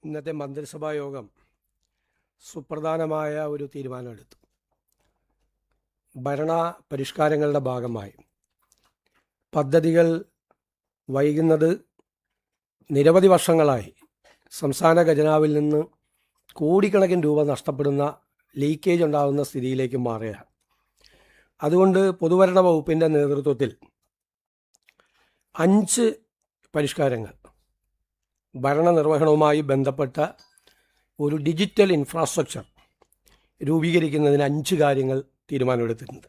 ഇന്നത്തെ മന്ത്രിസഭാ യോഗം സുപ്രധാനമായ ഒരു തീരുമാനമെടുത്തു. ഭരണ പരിഷ്കാരങ്ങളുടെ ഭാഗമായി പദ്ധതികൾ വൈകുന്നത് നിരവധി വർഷങ്ങളായി സംസ്ഥാന ഖജനാവിൽ നിന്ന് കോടിക്കണക്കിന് രൂപ നഷ്ടപ്പെടുന്ന ലീക്കേജ് ഉണ്ടാകുന്ന സ്ഥിതിയിലേക്ക് മാറുകയാണ്. അതുകൊണ്ട് പൊതുഭരണ വകുപ്പിൻ്റെ നേതൃത്വത്തിൽ 5 പരിഷ്കാരങ്ങൾ ഭരണനിർവഹണവുമായി ബന്ധപ്പെട്ട ഒരു ഡിജിറ്റൽ ഇൻഫ്രാസ്ട്രക്ചർ രൂപീകരിക്കുന്നതിന് 5 കാര്യങ്ങൾ തീരുമാനമെടുത്തിട്ടുണ്ട്.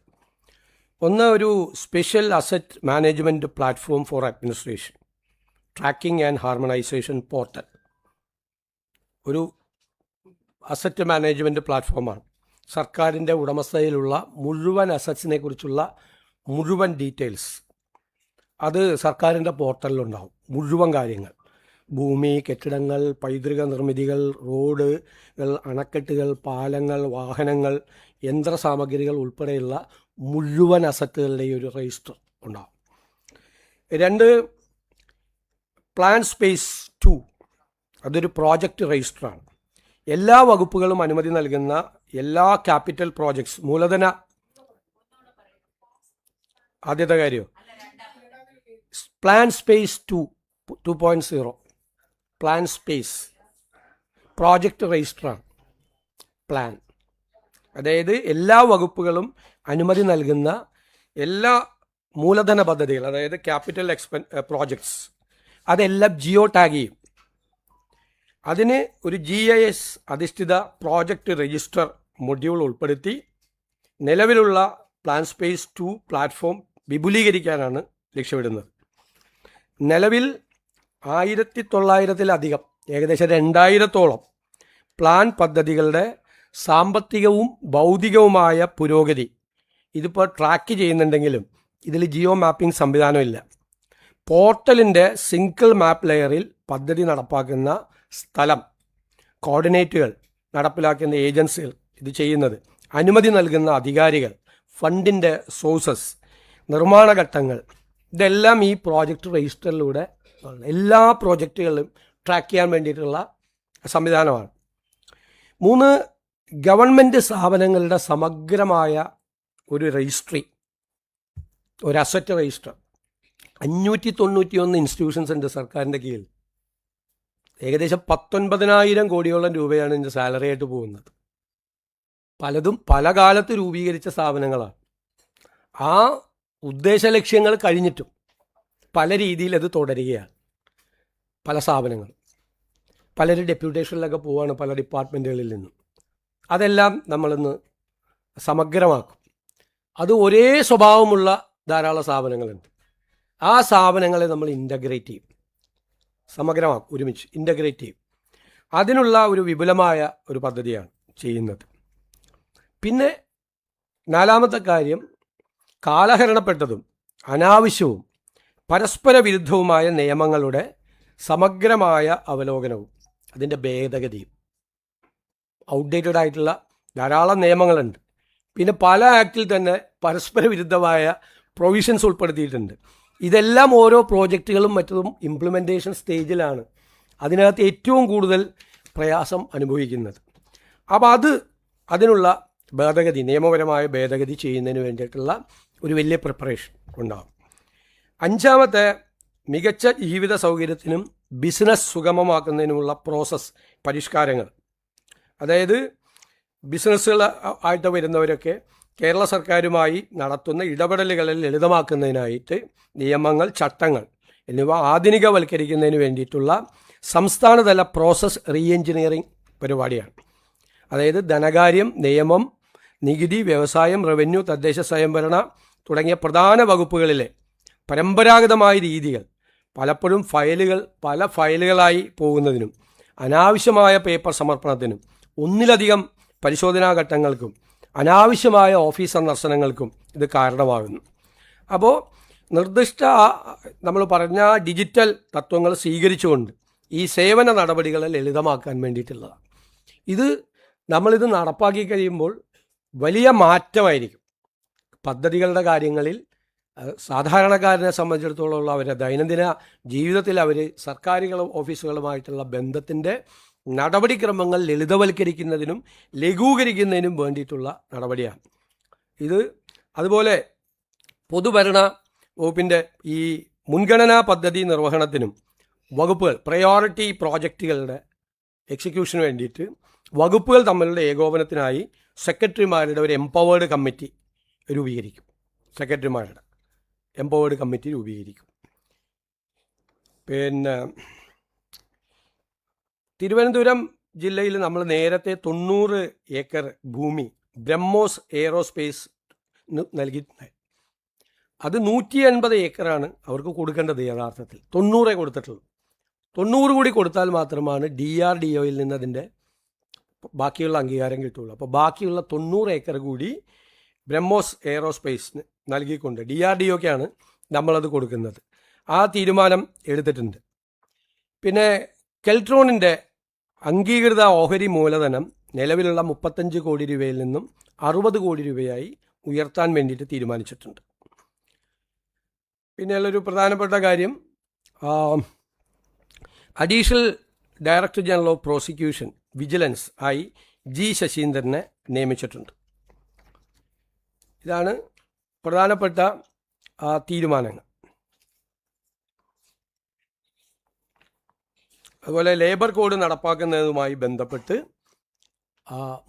ഒന്ന്, ഒരു special asset management platform for administration, tracking and harmonisation portal. ഒരു അസറ്റ് മാനേജ്മെൻറ്റ് പ്ലാറ്റ്ഫോമാണ്. സർക്കാരിൻ്റെ ഉടമസ്ഥതയിലുള്ള മുഴുവൻ അസറ്റ്സിനെ കുറിച്ചുള്ള മുഴുവൻ ഡീറ്റെയിൽസ് അത് സർക്കാരിൻ്റെ പോർട്ടലിലുണ്ടാവും. മുഴുവൻ കാര്യങ്ങൾ, ഭൂമി, കെട്ടിടങ്ങൾ, പൈതൃക നിർമ്മിതികൾ, റോഡുകൾ, അണക്കെട്ടുകൾ, പാലങ്ങൾ, വാഹനങ്ങൾ, യന്ത്രസാമഗ്രികൾ ഉൾപ്പെടെയുള്ള മുഴുവൻ അസറ്റുകളുടെയും ഒരു രജിസ്റ്റർ ഉണ്ടാവും. 2, പ്ലാൻ സ്പേസ് 2, അതൊരു പ്രോജക്റ്റ് രജിസ്റ്ററാണ്. എല്ലാ വകുപ്പുകളും അനുമതി നൽകുന്ന എല്ലാ ക്യാപിറ്റൽ പ്രോജക്ട്സ്, മൂലധന, ആദ്യത്തെ കാര്യം plan space 2.0, plan space project രജിസ്റ്ററാണ്. പ്ലാൻ, അതായത് എല്ലാ വകുപ്പുകളും അനുമതി നൽകുന്ന എല്ലാ മൂലധന പദ്ധതികൾ, അതായത് ക്യാപിറ്റൽ പ്രോജക്ട്സ്, അതെല്ലാം ജിയോ ടാഗ് ചെയ്യും. അതിന് ഒരു GIS അധിഷ്ഠിത പ്രോജക്റ്റ് രജിസ്റ്റർ മൊഡ്യൂൾ ഉൾപ്പെടുത്തി നിലവിലുള്ള പ്ലാൻ സ്പേസ് 2 പ്ലാറ്റ്ഫോം വിപുലീകരിക്കാനാണ് ലക്ഷ്യമിടുന്നത്. നിലവിൽ 1900-ലധികം, ഏകദേശം 2000-ഓളം പ്ലാൻ പദ്ധതികളുടെ സാമ്പത്തികവും ഭൗതികവുമായ പുരോഗതി ഇതിപ്പോൾ ട്രാക്ക് ചെയ്യുന്നുണ്ടെങ്കിലും ഇതിൽ ജിയോ മാപ്പിംഗ് സംവിധാനമില്ല. പോർട്ടലിൻ്റെ സിംഗിൾ മാപ്പ് ലെയറിൽ പദ്ധതി നടപ്പാക്കുന്ന സ്ഥലം, കോർഡിനേറ്റുകൾ, നടപ്പിലാക്കുന്ന ഏജൻസികൾ, ഇത് ചെയ്യുന്നത്, അനുമതി നൽകുന്ന അധികാരികൾ, ഫണ്ടിൻ്റെ സോഴ്സസ്, നിർമ്മാണ ഘട്ടങ്ങൾ, ഇതെല്ലാം ഈ പ്രോജക്റ്റ് രജിസ്റ്ററിലൂടെ എല്ലാ പ്രോജക്റ്റുകളും ട്രാക്ക് ചെയ്യാൻ വേണ്ടിയിട്ടുള്ള സംവിധാനമാണ്. 3, ഗവൺമെൻറ് സ്ഥാപനങ്ങളുടെ സമഗ്രമായ ഒരു രജിസ്ട്രി, ഒരു അസറ്റ് രജിസ്റ്റർ. 591 ഇൻസ്റ്റിറ്റ്യൂഷൻസ് ഉണ്ട് സർക്കാരിൻ്റെ കീഴിൽ. ഏകദേശം 19,000 കോടിയോളം രൂപയാണ് ഇതിൻ്റെ സാലറി ആയിട്ട് പോകുന്നത്. പലതും പല കാലത്ത് രൂപീകരിച്ച സ്ഥാപനങ്ങളാണ്. ആ ഉദ്ദേശ ലക്ഷ്യങ്ങൾ കഴിഞ്ഞിട്ടും പല രീതിയിൽ അത് തുടരുകയാണ്. പല സ്ഥാപനങ്ങൾ, പലരും ഡെപ്യൂട്ടേഷനിലൊക്കെ പോവുകയാണ് പല ഡിപ്പാർട്ട്മെൻറ്റുകളിൽ നിന്നും. അതെല്ലാം നമ്മളിന്ന് സമഗ്രമാക്കും. അത് ഒരേ സ്വഭാവമുള്ള ധാരാളം സ്ഥാപനങ്ങളുണ്ട്. ആ സ്ഥാപനങ്ങളെ നമ്മൾ ഇൻ്റഗ്രേറ്റ് ചെയ്യും, സമഗ്രമാക്കും, ഒരുമിച്ച് ഇൻ്റഗ്രേറ്റ് ചെയ്യും. അതിനുള്ള ഒരു വിപുലമായ ഒരു പദ്ധതിയാണ് ചെയ്യുന്നത്. പിന്നെ 4-മത്തെ കാര്യം, കാലഹരണപ്പെട്ടതും അനാവശ്യവും പരസ്പര വിരുദ്ധവുമായ നിയമങ്ങളുടെ സമഗ്രമായ അവലോകനവും അതിൻ്റെ ഭേദഗതിയും. ഔട്ട്ഡേറ്റഡ് ആയിട്ടുള്ള ധാരാളം നിയമങ്ങളുണ്ട്. പിന്നെ പല ആക്റ്റിൽ തന്നെ പരസ്പര വിരുദ്ധമായ പ്രൊവിഷൻസ് ഉൾപ്പെടുത്തിയിട്ടുണ്ട്. ഇതെല്ലാം ഓരോ പ്രോജക്റ്റുകളും മറ്റതും ഇംപ്ലിമെൻറ്റേഷൻ സ്റ്റേജിലാണ്. അതിനകത്ത് ഏറ്റവും കൂടുതൽ പ്രയാസം അനുഭവിക്കുന്നത്. അപ്പോൾ അതിനുള്ള ഭേദഗതി, നിയമപരമായ ഭേദഗതി ചെയ്യുന്നതിന് വേണ്ടിയിട്ടുള്ള ഒരു വലിയ പ്രിപ്പറേഷൻ ഉണ്ടാകും. 5-മത്തെ, മികച്ച ജീവിത സൗകര്യത്തിനും ബിസിനസ് സുഗമമാക്കുന്നതിനുമുള്ള പ്രോസസ്സ് പരിഷ്കാരങ്ങൾ. അതായത് ബിസിനസ്സുകൾ ആയിട്ട് വരുന്നവരൊക്കെ കേരള സർക്കാരുമായി നടത്തുന്ന ഇടപെടലുകളെ ലളിതമാക്കുന്നതിനായിട്ട് നിയമങ്ങൾ, ചട്ടങ്ങൾ എന്നിവ ആധുനികവൽക്കരിക്കുന്നതിന് വേണ്ടിയിട്ടുള്ള സംസ്ഥാനതല പ്രോസസ് റീ എഞ്ചിനീയറിംഗ് പരിപാടിയാണ്. അതായത് ധനകാര്യം, നിയമം, നികുതി, വ്യവസായം, റവന്യൂ, തദ്ദേശ സ്വയംഭരണ തുടങ്ങിയ പ്രധാന വകുപ്പുകളിലെ പരമ്പരാഗതമായ രീതികൾ പലപ്പോഴും പല ഫയലുകളായി പോകുന്നതിനും അനാവശ്യമായ പേപ്പർ സമർപ്പണത്തിനും ഒന്നിലധികം പരിശോധനാ ഘട്ടങ്ങൾക്കും അനാവശ്യമായ ഓഫീസ് സന്ദർശനങ്ങൾക്കും ഇത് കാരണമാകുന്നു. അപ്പോൾ നിർദ്ദിഷ്ട നമ്മൾ പറഞ്ഞ ഡിജിറ്റൽ തത്വങ്ങൾ സ്വീകരിച്ചുകൊണ്ട് ഈ സേവന നടപടികളെ ലളിതമാക്കാൻ വേണ്ടിയിട്ടുള്ളതാണ്. നമ്മളിത് നടപ്പാക്കി കഴിയുമ്പോൾ വലിയ മാറ്റമായിരിക്കും പദ്ധതികളുടെ കാര്യങ്ങളിൽ. സാധാരണക്കാരനെ സംബന്ധിച്ചിടത്തോളം അവരുടെ ദൈനംദിന ജീവിതത്തിൽ അവർ സർക്കാരുകളും ഓഫീസുകളുമായിട്ടുള്ള ബന്ധത്തിൻ്റെ നടപടിക്രമങ്ങൾ ലളിതവൽക്കരിക്കുന്നതിനും ലഘൂകരിക്കുന്നതിനും വേണ്ടിയിട്ടുള്ള നടപടിയാണ് ഇത്. അതുപോലെ പൊതുഭരണ വകുപ്പിൻ്റെ ഈ മുൻഗണനാ പദ്ധതി നിർവഹണത്തിനും വകുപ്പുകൾ പ്രയോറിറ്റി പ്രോജക്റ്റുകളുടെ എക്സിക്യൂഷന് വേണ്ടിയിട്ട് വകുപ്പുകൾ തമ്മിലുള്ള ഏകോപനത്തിനായി സെക്രട്ടറിമാരുടെ ഒരു എംപവേർഡ് കമ്മിറ്റി രൂപീകരിക്കും. സെക്രട്ടറിമാരുടെ എംപവേർഡ് കമ്മിറ്റി രൂപീകരിക്കും. പിന്നെ തിരുവനന്തപുരം ജില്ലയിൽ നമ്മൾ നേരത്തെ 90 ഏക്കർ ഭൂമി ബ്രഹ്മോസ് എയ്റോസ്പേസ് നൽകിയിട്ടുണ്ട്. അത് 180 ഏക്കറാണ് അവർക്ക് കൊടുക്കേണ്ടത്. യഥാർത്ഥത്തിൽ 90 കൊടുത്തിട്ടുള്ളൂ. 90 കൂടി കൊടുത്താൽ മാത്രമാണ് DRDOയിൽ നിന്ന് അതിൻ്റെ ബാക്കിയുള്ള അംഗീകാരം കിട്ടുള്ളൂ. അപ്പോൾ ബാക്കിയുള്ള 90 ഏക്കർ കൂടി ബ്രഹ്മോസ് എയ്റോസ്പേസിന് നൽകിക്കൊണ്ട് DRDOക്കാണ് നമ്മളത് കൊടുക്കുന്നത്. ആ തീരുമാനം എടുത്തിട്ടുണ്ട്. പിന്നെ കെൽട്രോണിൻ്റെ അംഗീകൃത ഓഹരി മൂലധനം നിലവിലുള്ള 35 കോടി രൂപയിൽ നിന്നും 60 കോടി രൂപയായി ഉയർത്താൻ വേണ്ടിയിട്ട് തീരുമാനിച്ചിട്ടുണ്ട്. പിന്നെയുള്ളൊരു പ്രധാനപ്പെട്ട കാര്യം, additional director general of prosecution vigilance ആയി G ശശീന്ദ്രനെ നിയമിച്ചിട്ടുണ്ട്. ഇതാണ് പ്രധാനപ്പെട്ട തീരുമാനങ്ങൾ. അതുപോലെ ലേബർ കോഡ് നടപ്പാക്കുന്നതുമായി ബന്ധപ്പെട്ട്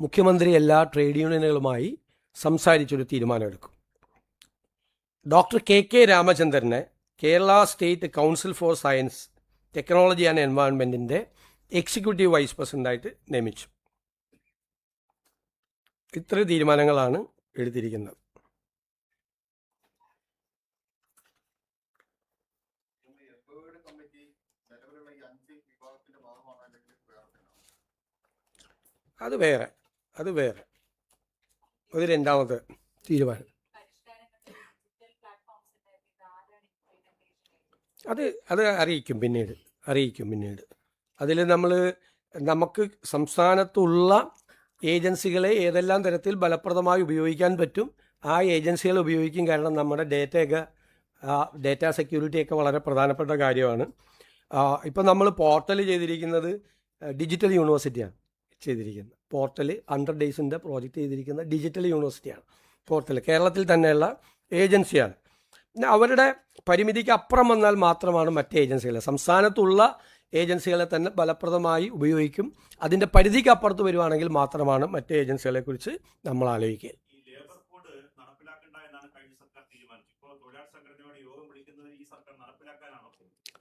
മുഖ്യമന്ത്രി എല്ലാ ട്രേഡ് യൂണിയനുകളുമായി സംസാരിച്ചൊരു തീരുമാനമെടുക്കും. ഡോക്ടർ KK രാമചന്ദ്രനെ Kerala state council for science technology and എൻവയോൺമെൻറ്റിൻ്റെ എക്സിക്യൂട്ടീവ് വൈസ് പ്രസിഡൻ്റായിട്ട് നിയമിച്ചു. ഇത്ര തീരുമാനങ്ങളാണ് എടുത്തിരിക്കുന്നത്. അത് വേറെ ഒരു രണ്ടാമത്തെ തീരുമാനം. അത് അറിയിക്കും പിന്നീട്. അതിൽ നമുക്ക് സംസ്ഥാനത്തുള്ള ഏജൻസികളെ ഏതെല്ലാം തരത്തിൽ ഫലപ്രദമായി ഉപയോഗിക്കാൻ പറ്റും ആ ഏജൻസികൾ ഉപയോഗിക്കും. കാരണം നമ്മുടെ ഡേറ്റ സെക്യൂരിറ്റിയൊക്കെ വളരെ പ്രധാനപ്പെട്ട കാര്യമാണ്. ഇപ്പം നമ്മൾ പോർട്ടൽ ചെയ്തിരിക്കുന്നത് ഡിജിറ്റൽ യൂണിവേഴ്സിറ്റിയാണ് ചെയ്തിരിക്കുന്നത്. പോർട്ടൽ 100 ഡേയ്സിൻ്റെ പ്രോജക്റ്റ് ചെയ്തിരിക്കുന്ന ഡിജിറ്റൽ യൂണിവേഴ്സിറ്റിയാണ് പോർട്ടൽ. കേരളത്തിൽ തന്നെയുള്ള ഏജൻസിയാണ്. പിന്നെ അവരുടെ പരിമിതിക്ക് അപ്പുറം വന്നാൽ മാത്രമാണ് മറ്റ് ഏജൻസികളെ, സംസ്ഥാനത്തുള്ള ഏജൻസികളെ തന്നെ ഫലപ്രദമായി ഉപയോഗിക്കും. അതിൻ്റെ പരിധിക്ക് അപ്പുറത്ത് വരുവാണെങ്കിൽ മാത്രമാണ് മറ്റ് ഏജൻസികളെക്കുറിച്ച് നമ്മൾ ആലോചിക്കുക.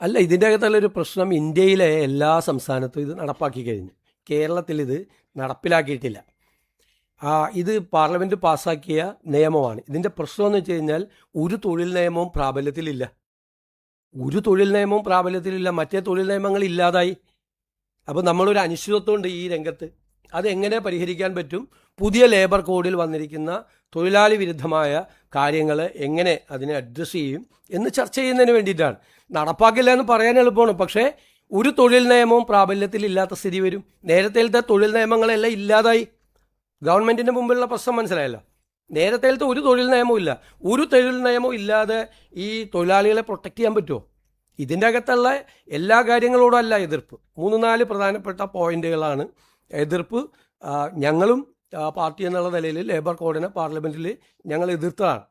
അല്ല, ഇതിൻ്റെ അകത്തുള്ളൊരു പ്രശ്നം, ഇന്ത്യയിലെ എല്ലാ സംസ്ഥാനത്തും ഇത് നടപ്പാക്കി കഴിഞ്ഞു. കേരളത്തിൽ ഇത് നടപ്പിലാക്കിയിട്ടില്ല. ഇത് പാർലമെൻറ്റ് പാസ്സാക്കിയ നിയമമാണ്. ഇതിൻ്റെ പ്രശ്നമെന്ന് വെച്ച് കഴിഞ്ഞാൽ ഒരു തൊഴിൽ നിയമവും പ്രാബല്യത്തിലില്ല. മറ്റേ തൊഴിൽ നിയമങ്ങൾ ഇല്ലാതായി. അപ്പോൾ നമ്മളൊരു അനിശ്ചിതത്വമുണ്ട് ഈ രംഗത്ത്. അതെങ്ങനെ പരിഹരിക്കാൻ പറ്റും? പുതിയ ലേബർ കോഡിൽ വന്നിരിക്കുന്ന തൊഴിലാളി വിരുദ്ധമായ കാര്യങ്ങൾ എങ്ങനെ അതിനെ അഡ്രസ്സ് ചെയ്യും എന്ന് ചർച്ച ചെയ്യുന്നതിന് വേണ്ടിയിട്ടാണ്. നടപ്പാക്കില്ല എന്ന് പറയാൻ എളുപ്പമാണ്, പക്ഷേ ഒരു തൊഴിൽ നിയമവും പ്രാബല്യത്തിലില്ലാത്ത സ്ഥിതി വരും. നേരത്തെ തൊഴിൽ നിയമങ്ങളെല്ലാം ഇല്ലാതായി. ഗവൺമെൻറ്റിൻ്റെ മുമ്പിലുള്ള പ്രശ്നം മനസ്സിലായല്ലോ. നേരത്തെ ഒരു തൊഴിൽ നിയമവും ഇല്ല. ഒരു തൊഴിൽ നിയമവും ഇല്ലാതെ ഈ തൊഴിലാളികളെ പ്രൊട്ടക്റ്റ് ചെയ്യാൻ പറ്റുമോ? ഇതിൻ്റെ അകത്തുള്ള എല്ലാ കാര്യങ്ങളോടും അല്ല എതിർപ്പ്. 3-4 പ്രധാനപ്പെട്ട പോയിന്റുകളാണ് എതിർപ്പ്. ഞങ്ങളും പാർട്ടി എന്നുള്ള നിലയിൽ ലേബർ കോഡിനെ പാർലമെൻറ്റിൽ ഞങ്ങൾ എതിർത്തതാണ്.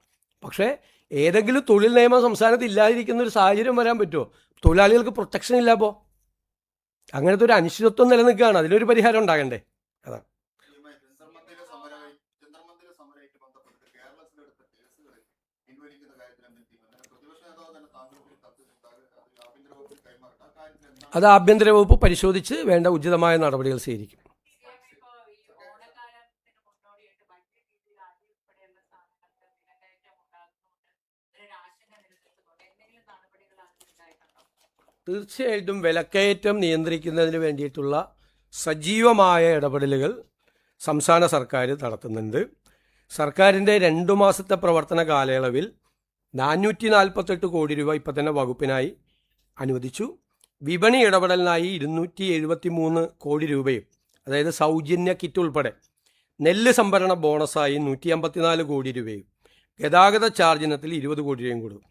പക്ഷേ ഏതെങ്കിലും തൊഴിൽ നിയമം സംസ്ഥാനത്ത് ഇല്ലാതിരിക്കുന്ന ഒരു സാഹചര്യം വരാൻ പറ്റുമോ? തൊഴിലാളികൾക്ക് പ്രൊട്ടക്ഷൻ ഇല്ല. അപ്പോൾ അങ്ങനത്തെ ഒരു അനിശ്ചിതത്വം നിലനിൽക്കുകയാണ്. അതിനൊരു പരിഹാരം ഉണ്ടാകണ്ടേ? അതാണ്. അത് ആഭ്യന്തര വകുപ്പ് പരിശോധിച്ച് വേണ്ട ഉചിതമായ നടപടികൾ സ്വീകരിക്കും. തീർച്ചയായിട്ടും വിലക്കയറ്റം നിയന്ത്രിക്കുന്നതിന് വേണ്ടിയിട്ടുള്ള സജീവമായ ഇടപെടലുകൾ സംസ്ഥാന സർക്കാർ നടത്തുന്നുണ്ട്. സർക്കാരിൻ്റെ 2 മാസത്തെ പ്രവർത്തന കാലയളവിൽ 448 കോടി രൂപ ഇപ്പം തന്നെ വകുപ്പിനായി അനുവദിച്ചു. വിപണി ഇടപെടലിനായി 273 കോടി രൂപയും, അതായത് സൗജന്യ കിറ്റ് ഉൾപ്പെടെ, നെല്ല് സംഭരണ ബോണസായി 154 കോടി രൂപയും, ഗതാഗത ചാർജിനത്തിൽ 20 കോടി രൂപയും കൊടുക്കും.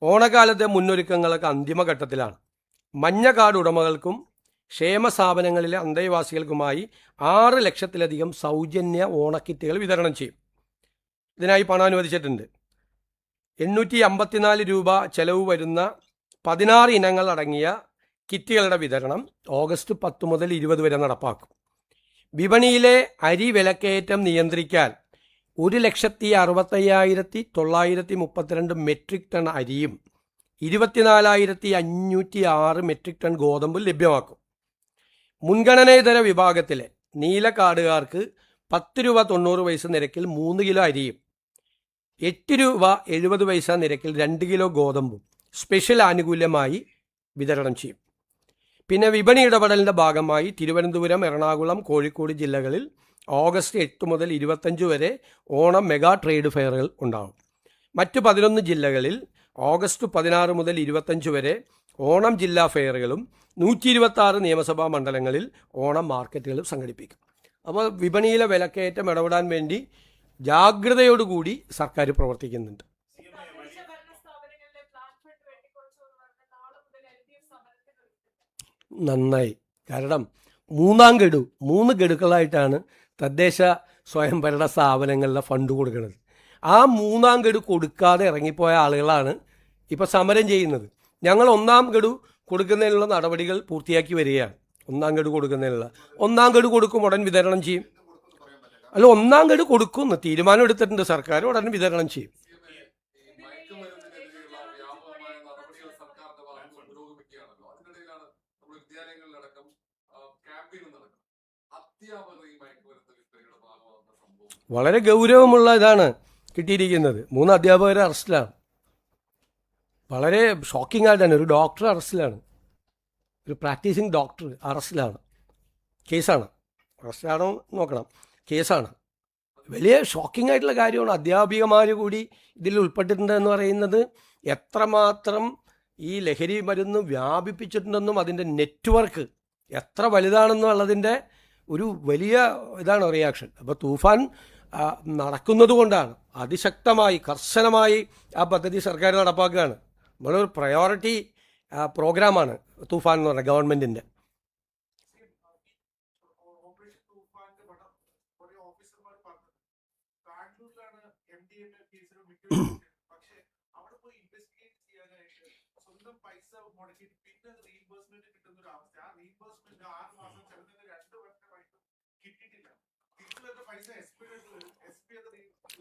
ഓണക്കാലത്തെ മുന്നൊരുക്കങ്ങളൊക്കെ അന്തിമഘട്ടത്തിലാണ്. മഞ്ഞ കാർഡ് ഉടമകൾക്കും ക്ഷേമ സ്ഥാപനങ്ങളിലെ അന്തേവാസികൾക്കുമായി 6 ലക്ഷത്തിലധികം സൗജന്യ ഓണക്കിറ്റുകൾ വിതരണം ചെയ്യും. ഇതിനായി പണം അനുവദിച്ചിട്ടുണ്ട്. 854 രൂപ ചെലവ് വരുന്ന 16 ഇനങ്ങൾ അടങ്ങിയ കിറ്റുകളുടെ വിതരണം ഓഗസ്റ്റ് 10 മുതൽ 20 വരെ നടപ്പാക്കും. വിപണിയിലെ അരി വിലക്കയറ്റം നിയന്ത്രിക്കാൻ 1,65,932 മെട്രിക് ടൺ അരിയും 24,506 മെട്രിക് ടൺ ഗോതമ്പും ലഭ്യമാക്കും. മുൻഗണനേതര വിഭാഗത്തിലെ നീല കാർഡുകാർക്ക് 10 രൂപ 90 പൈസ നിരക്കിൽ 3 കിലോ അരിയും 8 രൂപ 70 പൈസ നിരക്കിൽ 2 കിലോ ഗോതമ്പും സ്പെഷ്യൽ ആനുകൂല്യമായി വിതരണം ചെയ്യും. പിന്നെ വിപണി ഇടപെടലിൻ്റെ ഭാഗമായി തിരുവനന്തപുരം, എറണാകുളം, കോഴിക്കോട് ജില്ലകളിൽ ഓഗസ്റ്റ് 8 മുതൽ 25 വരെ ഓണം മെഗാ ട്രേഡ് ഫെയറുകൾ ഉണ്ടാകും. മറ്റ് 11 ജില്ലകളിൽ ഓഗസ്റ്റ് 16 മുതൽ 25 വരെ ഓണം ജില്ലാ ഫെയറുകളും 126 നിയമസഭാ മണ്ഡലങ്ങളിൽ ഓണം മാർക്കറ്റുകളും സംഘടിപ്പിക്കും. അപ്പോൾ വിപണിയിലെ വിലക്കയറ്റം ഇടപെടാൻ വേണ്ടി ജാഗ്രതയോടുകൂടി സർക്കാർ പ്രവർത്തിക്കുന്നുണ്ട്. നന്നായി. കാരണം 3 ഗഡുക്കളായിട്ടാണ് തദ്ദേശ സ്വയംഭരണ സ്ഥാപനങ്ങളുടെ ഫണ്ട് കൊടുക്കുന്നത്. ആ 3 ഗഡു കൊടുക്കാതെ ഇറങ്ങിപ്പോയ ആളുകളാണ് ഇപ്പോൾ സമരം ചെയ്യുന്നത്. ഞങ്ങൾ 1 ഗഡു കൊടുക്കുന്നതിനുള്ള നടപടികൾ പൂർത്തിയാക്കി വരികയാണ്. 1 ഗഡു കൊടുക്കുന്നതിനുള്ള 1 ഗഡു കൊടുക്കും, ഉടൻ വിതരണം ചെയ്യും. അല്ല, 1 ഗഡു കൊടുക്കുമെന്ന് തീരുമാനം എടുത്തിട്ടുണ്ട് സർക്കാർ, ഉടൻ വിതരണം ചെയ്യും. വളരെ ഗൗരവമുള്ള ഇതാണ് കിട്ടിയിരിക്കുന്നത്. 3 അധ്യാപകരെ അറസ്റ്റിലാണ്. വളരെ ഷോക്കിംഗ് ആയിട്ടാണ്. ഒരു ഡോക്ടർ അറസ്റ്റിലാണ്, ഒരു പ്രാക്ടീസിങ് ഡോക്ടർ അറസ്റ്റിലാണ്. കേസാണ്. അറസ്റ്റാണോ നോക്കണം, കേസാണ്. വലിയ ഷോക്കിംഗ് ആയിട്ടുള്ള കാര്യമാണ്. അധ്യാപികമാർ കൂടി ഇതിൽ ഉൾപ്പെട്ടിട്ടുണ്ടെന്ന് പറയുന്നത് എത്രമാത്രം ഈ ലഹരി മരുന്ന് വ്യാപിപ്പിച്ചിട്ടുണ്ടെന്നും അതിൻ്റെ നെറ്റ്വർക്ക് എത്ര വലുതാണെന്നുള്ളതിൻ്റെ ഒരു വലിയ ഇതാണ് റിയാക്ഷൻ. അപ്പോൾ തൂഫാൻ നടക്കുന്നത് കൊണ്ടാണ് അതിശക്തമായി കർശനമായി ആ പദ്ധതി സർക്കാർ നടപ്പാക്കുകയാണ്. നമ്മളൊരു പ്രയോറിറ്റി പ്രോഗ്രാമാണ് തൂഫാൻ എന്ന് പറഞ്ഞാൽ ഗവൺമെൻറ്റിൻ്റെ.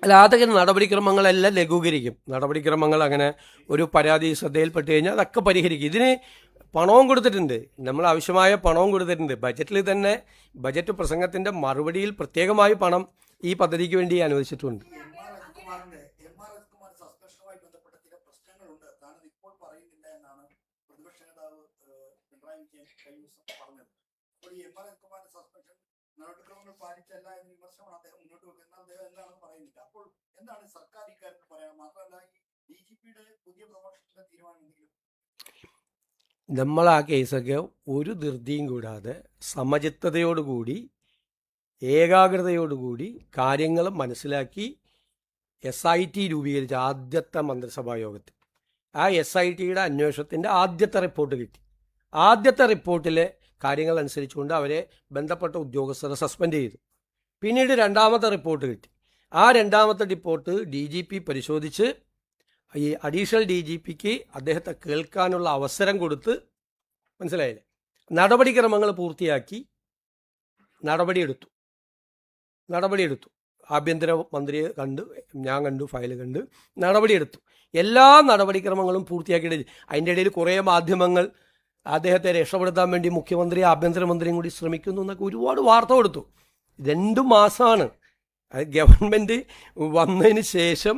അല്ല, അതൊക്കെ നടപടിക്രമങ്ങളെല്ലാം ലഘൂകരിക്കും. നടപടിക്രമങ്ങൾ അങ്ങനെ ഒരു പരാതി ശ്രദ്ധയിൽപ്പെട്ട് കഴിഞ്ഞാൽ അതൊക്കെ പരിഹരിക്കും. ഇതിന് പണവും കൊടുത്തിട്ടുണ്ട്, നമ്മൾ ആവശ്യമായ പണവും കൊടുത്തിട്ടുണ്ട്. ബജറ്റിൽ തന്നെ ബജറ്റ് പ്രസംഗത്തിൻ്റെ മറുപടിയിൽ പ്രത്യേകമായി പണം ഈ പദ്ധതിക്ക് വേണ്ടി അനുവദിച്ചിട്ടുണ്ട്. നടപടിക്രമങ്ങൾ പാലിച്ചല്ല എന്ന വിമർശനമാണ് അദ്ദേഹം മുന്നോട്ട് വെക്കുന്നത്. അദ്ദേഹം എന്താണെന്ന് പറയുന്നില്ല. അപ്പോൾ എന്താണ് സർക്കാർ ഇക്കാര്യത്തിൽ പറയാൻ? മാത്രമല്ല, ഈ DGPയുടെ പുതിയ പ്രൊമോഷന്റെ തീരുമാനം എന്തെങ്കിലും? നമ്മൾ ആ കേസൊക്കെ ഒരു ധൃതിയും കൂടാതെ സമചിത്തതയോടുകൂടി ഏകാഗ്രതയോടുകൂടി കാര്യങ്ങൾ മനസ്സിലാക്കി SIT രൂപീകരിച്ച ആദ്യത്തെ മന്ത്രിസഭാ യോഗത്തിൽ ആ SITയുടെ അന്വേഷണത്തിൻ്റെ ആദ്യത്തെ റിപ്പോർട്ട് കിട്ടി. ആദ്യത്തെ റിപ്പോർട്ടിലെ കാര്യങ്ങൾ അനുസരിച്ചുകൊണ്ട് അവരെ ബന്ധപ്പെട്ട ഉദ്യോഗസ്ഥരെ സസ്പെൻഡ് ചെയ്തു. പിന്നീട് 2ാമത്തെ റിപ്പോർട്ട് കിട്ടി. ആ 2ാമത്തെ റിപ്പോർട്ട് DGP പരിശോധിച്ച് ഈ അഡീഷണൽ DGPക്ക് അദ്ദേഹത്തെ കേൾക്കാനുള്ള അവസരം കൊടുത്ത്, മനസ്സിലായില്ലേ, നടപടിക്രമങ്ങൾ പൂർത്തിയാക്കി നടപടിയെടുത്തു. ആഭ്യന്തര മന്ത്രിയെ കണ്ടു, ഞാൻ കണ്ടു, ഫയൽ കണ്ട് നടപടിയെടുത്തു. എല്ലാ നടപടിക്രമങ്ങളും പൂർത്തിയാക്കിയിട്ട് അതിൻ്റെ ഇടയിൽ കുറേ മാധ്യമങ്ങൾ അദ്ദേഹത്തെ രക്ഷപ്പെടുത്താൻ വേണ്ടി മുഖ്യമന്ത്രി ആഭ്യന്തരമന്ത്രിയും കൂടി ശ്രമിക്കുന്നു എന്നൊക്കെ ഒരുപാട് വാർത്ത കൊടുത്തു. 2 മാസമാണ് ഗവൺമെൻറ് വന്നതിന് ശേഷം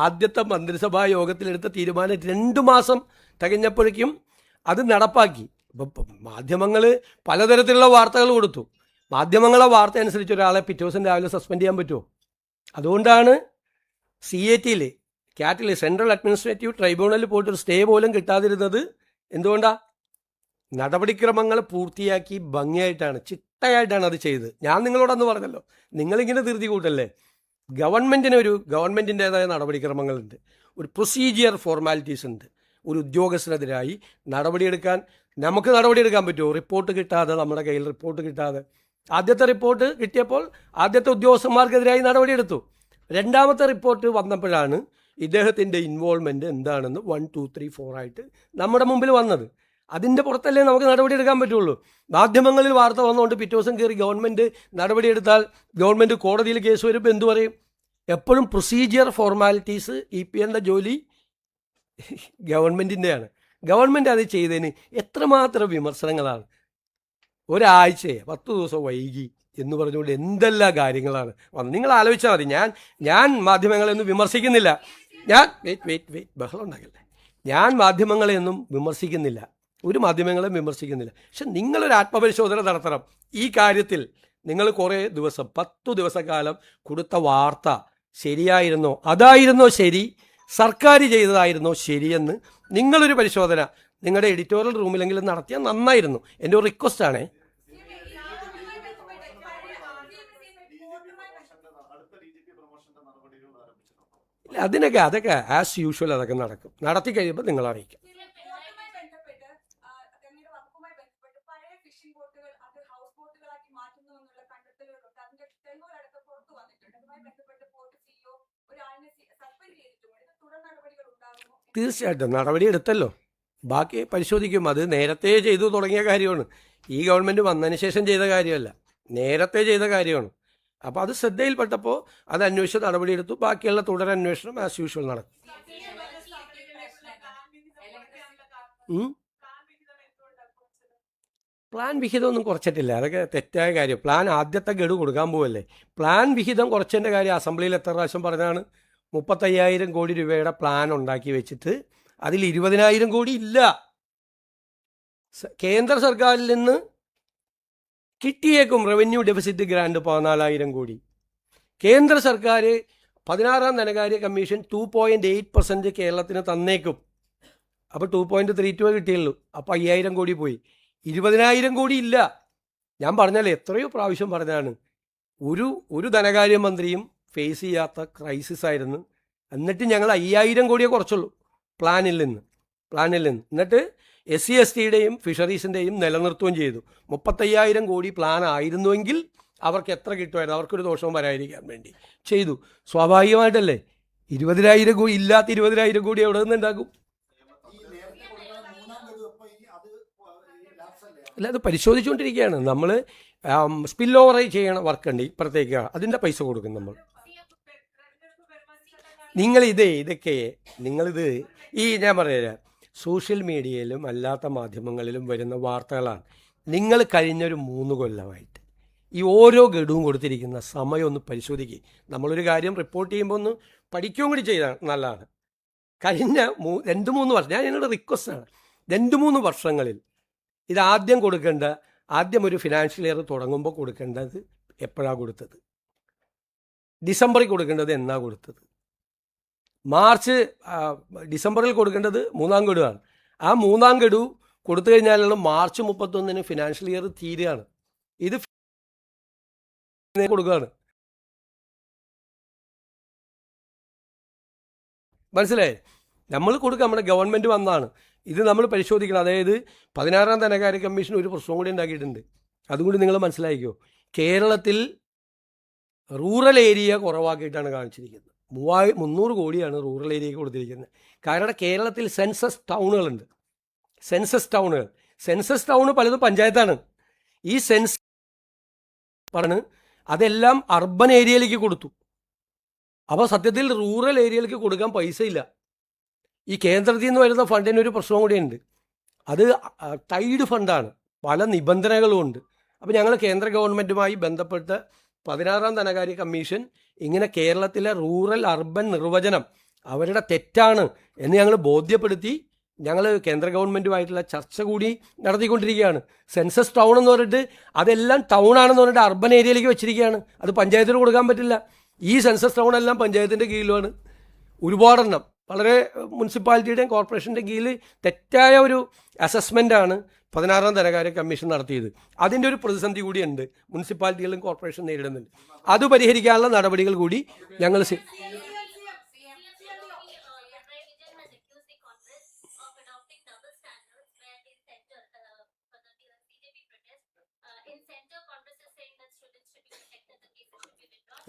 ആദ്യത്തെ മന്ത്രിസഭാ യോഗത്തിലെടുത്ത തീരുമാനം 2 മാസം തികഞ്ഞപ്പോഴേക്കും അത് നടപ്പാക്കി. ഇപ്പം മാധ്യമങ്ങൾ പലതരത്തിലുള്ള വാർത്തകൾ കൊടുത്തു. മാധ്യമങ്ങളെ വാർത്ത അനുസരിച്ച് ഒരാളെ പിറ്റേ ദിവസം രാവിലെ സസ്പെൻഡ് ചെയ്യാൻ പറ്റുമോ? അതുകൊണ്ടാണ് CATയിൽ ക്യാറ്റിൽ സെൻട്രൽ അഡ്മിനിസ്ട്രേറ്റീവ് ട്രൈബ്യൂണലിൽ പോയിട്ടൊരു സ്റ്റേ പോലും കിട്ടാതിരുന്നത്. എന്തുകൊണ്ടാണ്? നടപടിക്രമങ്ങൾ പൂർത്തിയാക്കി ഭംഗിയായിട്ടാണ്, ചിട്ടയായിട്ടാണ് അത് ചെയ്തത്. ഞാൻ നിങ്ങളോടന്ന് പറഞ്ഞല്ലോ, നിങ്ങളിങ്ങനെ ധൃതി കൂട്ടല്ലേ. ഗവൺമെൻറ്റിൻ്റേതായ നടപടിക്രമങ്ങളുണ്ട്, ഒരു പ്രൊസീജിയർ ഫോർമാലിറ്റീസ് ഉണ്ട്. ഒരു ഉദ്യോഗസ്ഥനെതിരായി നടപടിയെടുക്കാൻ നമുക്ക് നടപടിയെടുക്കാൻ പറ്റുമോ? റിപ്പോർട്ട് കിട്ടാതെ, നമ്മുടെ കയ്യിൽ റിപ്പോർട്ട് കിട്ടാതെ. ആദ്യത്തെ റിപ്പോർട്ട് കിട്ടിയപ്പോൾ ആദ്യത്തെ ഉദ്യോഗസ്ഥന്മാർക്കെതിരായി നടപടിയെടുത്തു. രണ്ടാമത്തെ റിപ്പോർട്ട് വന്നപ്പോഴാണ് ഇദ്ദേഹത്തിൻ്റെ ഇൻവോൾവ്മെൻറ്റ് എന്താണെന്ന് 1, 2, 3, 4 ആയിട്ട് നമ്മുടെ മുമ്പിൽ വന്നത്. അതിൻ്റെ പുറത്തല്ലേ നമുക്ക് നടപടിയെടുക്കാൻ പറ്റുള്ളൂ. മാധ്യമങ്ങളിൽ വാർത്ത വന്നുകൊണ്ട് പിറ്റേ ദിവസം കയറി ഗവൺമെൻറ് നടപടിയെടുത്താൽ ഗവൺമെൻറ് കോടതിയിൽ കേസ് വരുമ്പോൾ എന്തു പറയും? എപ്പോഴും പ്രൊസീജിയർ ഫോർമാലിറ്റീസ് EPN ജോലി ഗവൺമെൻറ്റിൻ്റെയാണ്. ഗവൺമെൻറ് അത് ചെയ്തതിന് എത്രമാത്രം വിമർശനങ്ങളാണ്. ഒരാഴ്ചയെ 10 ദിവസം വൈകി എന്ന് പറഞ്ഞുകൊണ്ട് എന്തെല്ലാം കാര്യങ്ങളാണ് വന്നത്. നിങ്ങൾ ആലോചിച്ചാൽ മതി. ഞാൻ മാധ്യമങ്ങളെയൊന്നും വിമർശിക്കുന്നില്ല. ഞാൻ വെയിറ്റ് ബഹളം ഉണ്ടാക്കല്ലേ. ഞാൻ മാധ്യമങ്ങളെയൊന്നും വിമർശിക്കുന്നില്ല, ഒരു മാധ്യമങ്ങളെയും വിമർശിക്കുന്നില്ല. പക്ഷെ നിങ്ങളൊരു ആത്മപരിശോധന നടത്തണം. ഈ കാര്യത്തിൽ നിങ്ങൾ കുറേ ദിവസം 10 ദിവസക്കാലം കൊടുത്ത വാർത്ത ശരിയായിരുന്നോ, അതായിരുന്നോ ശരി, സർക്കാർ ചെയ്തതായിരുന്നോ ശരിയെന്ന് നിങ്ങളൊരു പരിശോധന നിങ്ങളുടെ എഡിറ്റോറിയൽ റൂമിലെങ്കിലും നടത്തിയാൽ നന്നായിരുന്നു. എൻ്റെ ഒരു റിക്വസ്റ്റാണേ. അതൊക്കെ ആസ് യൂഷ്വൽ അതൊക്കെ നടക്കും. നടത്തി കഴിയുമ്പോൾ നിങ്ങൾ അറിയിക്കാം. തീർച്ചയായിട്ടും നടപടി എടുത്തല്ലോ, ബാക്കി പരിശോധിക്കും. അത് നേരത്തെ ചെയ്തു തുടങ്ങിയ കാര്യമാണ്. ഈ ഗവൺമെൻറ് വന്നതിന് ശേഷം ചെയ്ത കാര്യമല്ല, നേരത്തെ ചെയ്ത കാര്യമാണ്. അപ്പോൾ അത് ശ്രദ്ധയിൽപ്പെട്ടപ്പോൾ അത് അന്വേഷിച്ച് നടപടിയെടുത്തു. ബാക്കിയുള്ള തുടരന്വേഷണം ആസ് യൂഷ്വൽ നടക്കും. പ്ലാൻ വിഹിതമൊന്നും കുറച്ചിട്ടില്ല, അതൊക്കെ തെറ്റായ കാര്യം. പ്ലാൻ ആദ്യത്തെ ഗഡു കൊടുക്കാൻ പോവല്ലേ. പ്ലാൻ വിഹിതം കുറച്ചതിൻ്റെ കാര്യം അസംബ്ലിയിൽ എത്ര പ്രാവശ്യം പറഞ്ഞാണ്. 35,000 കോടി രൂപയുടെ പ്ലാൻ ഉണ്ടാക്കി വെച്ചിട്ട് അതിൽ 20,000 കോടി ഇല്ല. കേന്ദ്ര സർക്കാരിൽ നിന്ന് കിട്ടിയേക്കും റവന്യൂ ഡെഫിസിറ്റ് ഗ്രാൻഡ് 14,000 കോടി. കേന്ദ്ര സർക്കാർ 16ാം ധനകാര്യ കമ്മീഷൻ 2.8% കേരളത്തിന് തന്നേക്കും. അപ്പോൾ 2.32 കിട്ടിയുള്ളൂ. അപ്പോൾ 5,000 കോടി പോയി. 20,000 കോടി ഇല്ല. ഞാൻ പറഞ്ഞാൽ എത്രയോ പ്രാവശ്യം പറഞ്ഞാണ്, ഒരു ധനകാര്യമന്ത്രിയും ഫേസ് ചെയ്യാത്ത ക്രൈസിസ് ആയിരുന്നു. എന്നിട്ട് ഞങ്ങൾ 5,000 കോടിയെ കുറച്ചുള്ളൂ പ്ലാനിൽ നിന്ന്. എന്നിട്ട് SC/STയുടെയും ഫിഷറീസിൻ്റെയും നിലനിർത്തുകയും ചെയ്തു. 35,000 കോടി പ്ലാൻ ആയിരുന്നുവെങ്കിൽ അവർക്ക് എത്ര കിട്ടുമായിരുന്നു, അവർക്കൊരു ദോഷവും വരാതിരിക്കാൻ വേണ്ടി ചെയ്തു. സ്വാഭാവികമായിട്ടല്ലേ 20,000 കോടി ഇല്ലാത്ത 20,000 കോടി എവിടെ നിന്ന് ഉണ്ടാക്കും? അല്ല, അത് പരിശോധിച്ചുകൊണ്ടിരിക്കുകയാണ് നമ്മൾ. സ്പിൽ ഓവർ ചെയ്യണ വർക്കുണ്ട് ഇപ്പുറത്തേക്ക്, അതിൻ്റെ പൈസ കൊടുക്കും നമ്മൾ. ഇതൊക്കെ ഞാൻ പറയാം, സോഷ്യൽ മീഡിയയിലും അല്ലാത്ത മാധ്യമങ്ങളിലും വരുന്ന വാർത്തകളാണ്. നിങ്ങൾ കഴിഞ്ഞൊരു 3 കൊല്ലമായിട്ട് ഈ ഓരോ ഗഡുവും കൊടുത്തിരിക്കുന്ന സമയം ഒന്ന് പരിശോധിക്കുക. നമ്മളൊരു കാര്യം റിപ്പോർട്ട് ചെയ്യുമ്പോൾ ഒന്ന് പഠിക്കുകയും കൂടി ചെയ്താൽ നല്ലതാണ്. കഴിഞ്ഞ 2-3 വർഷം, ഞാൻ എന്നോട് റിക്വസ്റ്റാണ്, 2-3 വർഷങ്ങളിൽ ഇത് ആദ്യം ഒരു ഫിനാൻഷ്യൽ ഇയർ തുടങ്ങുമ്പോൾ കൊടുക്കേണ്ടത് എപ്പോഴാണ് കൊടുത്തത്? ഡിസംബറിൽ കൊടുക്കേണ്ടത് എന്നാ കൊടുത്തത്? ഡിസംബറിൽ കൊടുക്കേണ്ടത് 3ാം ഗഡുവാണ്. ആ 3ാം ഗഡു കൊടുത്തു കഴിഞ്ഞാലുള്ള മാർച്ച് 31 ഫിനാൻഷ്യൽ ഇയർ തീരുകയാണ്. ഇത് കൊടുക്കുകയാണ്. മനസ്സിലായേ? നമ്മൾ കൊടുക്കുക, നമ്മുടെ ഗവൺമെൻറ് വന്നതാണ്. ഇത് നമ്മൾ പരിശോധിക്കണം. അതായത് 16ാം ധനകാര്യ കമ്മീഷൻ ഒരു പ്രശ്നം കൂടി ഉണ്ടാക്കിയിട്ടുണ്ട്. അതുകൂടി നിങ്ങൾ മനസ്സിലാക്കിയോ. കേരളത്തിൽ റൂറൽ ഏരിയ കുറവാക്കിയിട്ടാണ് കാണിച്ചിരിക്കുന്നത്. 300 കോടിയാണ് റൂറൽ ഏരിയയ്ക്ക് കൊടുത്തിരിക്കുന്നത്. കാരണം കേരളത്തിൽ സെൻസസ് ടൗണുകളുണ്ട്. സെൻസസ് ടൗൺ പലതും പഞ്ചായത്താണ്. ഈ അതെല്ലാം അർബൻ ഏരിയയിലേക്ക് കൊടുത്തു. അപ്പോൾ സത്യത്തിൽ റൂറൽ ഏരിയയിലേക്ക് കൊടുക്കാൻ പൈസ ഇല്ല. ഈ കേന്ദ്രത്തിൽ നിന്ന് വരുന്ന ഫണ്ടിന് ഒരു പ്രശ്നം കൂടിയുണ്ട്. അത് ടൈഡ് ഫണ്ടാണ്, പല നിബന്ധനകളും ഉണ്ട്. അപ്പോൾ ഞങ്ങൾ കേന്ദ്ര ഗവൺമെൻറ്റുമായി ബന്ധപ്പെട്ട് 16ാം ധനകാര്യ കമ്മീഷൻ ഇങ്ങനെ കേരളത്തിലെ റൂറൽ അർബൻ നിർവചനം അവരുടെ തെറ്റാണ് എന്ന് ഞങ്ങൾ ബോധ്യപ്പെടുത്തി ഞങ്ങൾ കേന്ദ്ര ഗവൺമെൻറ്റുമായിട്ടുള്ള ചർച്ച കൂടി നടത്തിക്കൊണ്ടിരിക്കുകയാണ്. സെൻസസ് ടൗൺ എന്ന് പറഞ്ഞിട്ട് അതെല്ലാം ടൗണാണെന്ന് പറഞ്ഞിട്ട് അർബൻ ഏരിയയിലേക്ക് വെച്ചിരിക്കുകയാണ്. അത് പഞ്ചായത്തിന് കൊടുക്കാൻ പറ്റില്ല. ഈ സെൻസസ് ടൗൺ എല്ലാം പഞ്ചായത്തിൻ്റെ കീഴിലുമാണ്. ഒരുപാടെണ്ണം വളരെ മുനിസിപ്പാലിറ്റിയുടെയും കോർപ്പറേഷൻ്റെ കീഴിൽ തെറ്റായ ഒരു അസസ്മെൻ്റാണ് 16ാം ധനകാര്യ കമ്മീഷൻ നടത്തിയത്. അതിൻ്റെ ഒരു പ്രതിസന്ധി കൂടിയുണ്ട്, മുനിസിപ്പാലിറ്റികളും കോർപ്പറേഷൻ നേരിടുന്നുണ്ട്. അത് പരിഹരിക്കാനുള്ള നടപടികൾ കൂടി ഞങ്ങൾ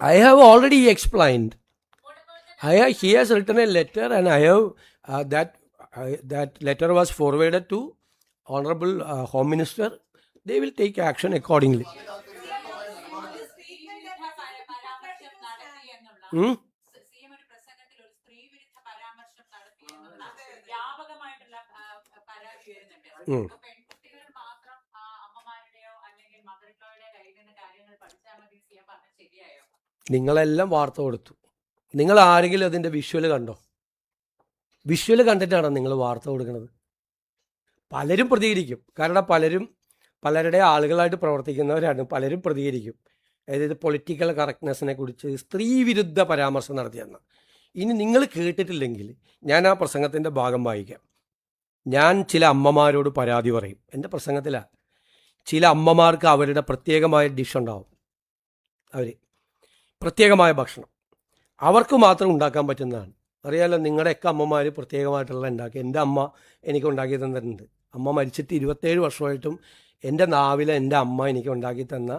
I have already explained. He has written a letter, and I have that letter was forwarded to Honorable Home Minister. They will take action accordingly. Hmm? Hmm. നിങ്ങളെല്ലാം വാർത്ത കൊടുത്തു. നിങ്ങൾ ആരെങ്കിലും അതിൻ്റെ വിഷ്വൽ കണ്ടോ? വിഷ്വൽ കണ്ടിട്ടാണോ നിങ്ങൾ വാർത്ത കൊടുക്കുന്നത്? പലരും പ്രതികരിക്കും. കാരണം പലരുടെ ആളുകളായിട്ട് പ്രവർത്തിക്കുന്നവരാണ്. പലരും പ്രതികരിക്കും. അതായത് പൊളിറ്റിക്കൽ കറക്റ്റ്നെസ്സിനെ കുറിച്ച് സ്ത്രീവിരുദ്ധ പരാമർശം നടത്തിയെന്ന്. ഇനി നിങ്ങൾ കേട്ടിട്ടില്ലെങ്കിൽ ഞാൻ ആ പ്രസംഗത്തിൻ്റെ ഭാഗം വായിക്കാം. ഞാൻ ചില അമ്മമാരോട് പരാതി പറയും. എൻ്റെ പ്രസംഗത്തിലാണ്. ചില അമ്മമാർക്ക് അവരുടെ പ്രത്യേകമായ ഡിഷ് ഉണ്ടാവും. അവർ പ്രത്യേകമായ ഭക്ഷണം അവർക്ക് മാത്രം ഉണ്ടാക്കാൻ പറ്റുന്നതാണ്. അറിയാമല്ലോ, നിങ്ങളുടെയൊക്കെ അമ്മമാർ പ്രത്യേകമായിട്ടുള്ള ഉണ്ടാക്കി. എൻ്റെ അമ്മ എനിക്ക് ഉണ്ടാക്കി തന്നിട്ടുണ്ട്. അമ്മ മരിച്ചിട്ട് 27 വർഷമായിട്ടും എൻ്റെ നാവിൽ എൻ്റെ അമ്മ എനിക്ക് ഉണ്ടാക്കി തന്ന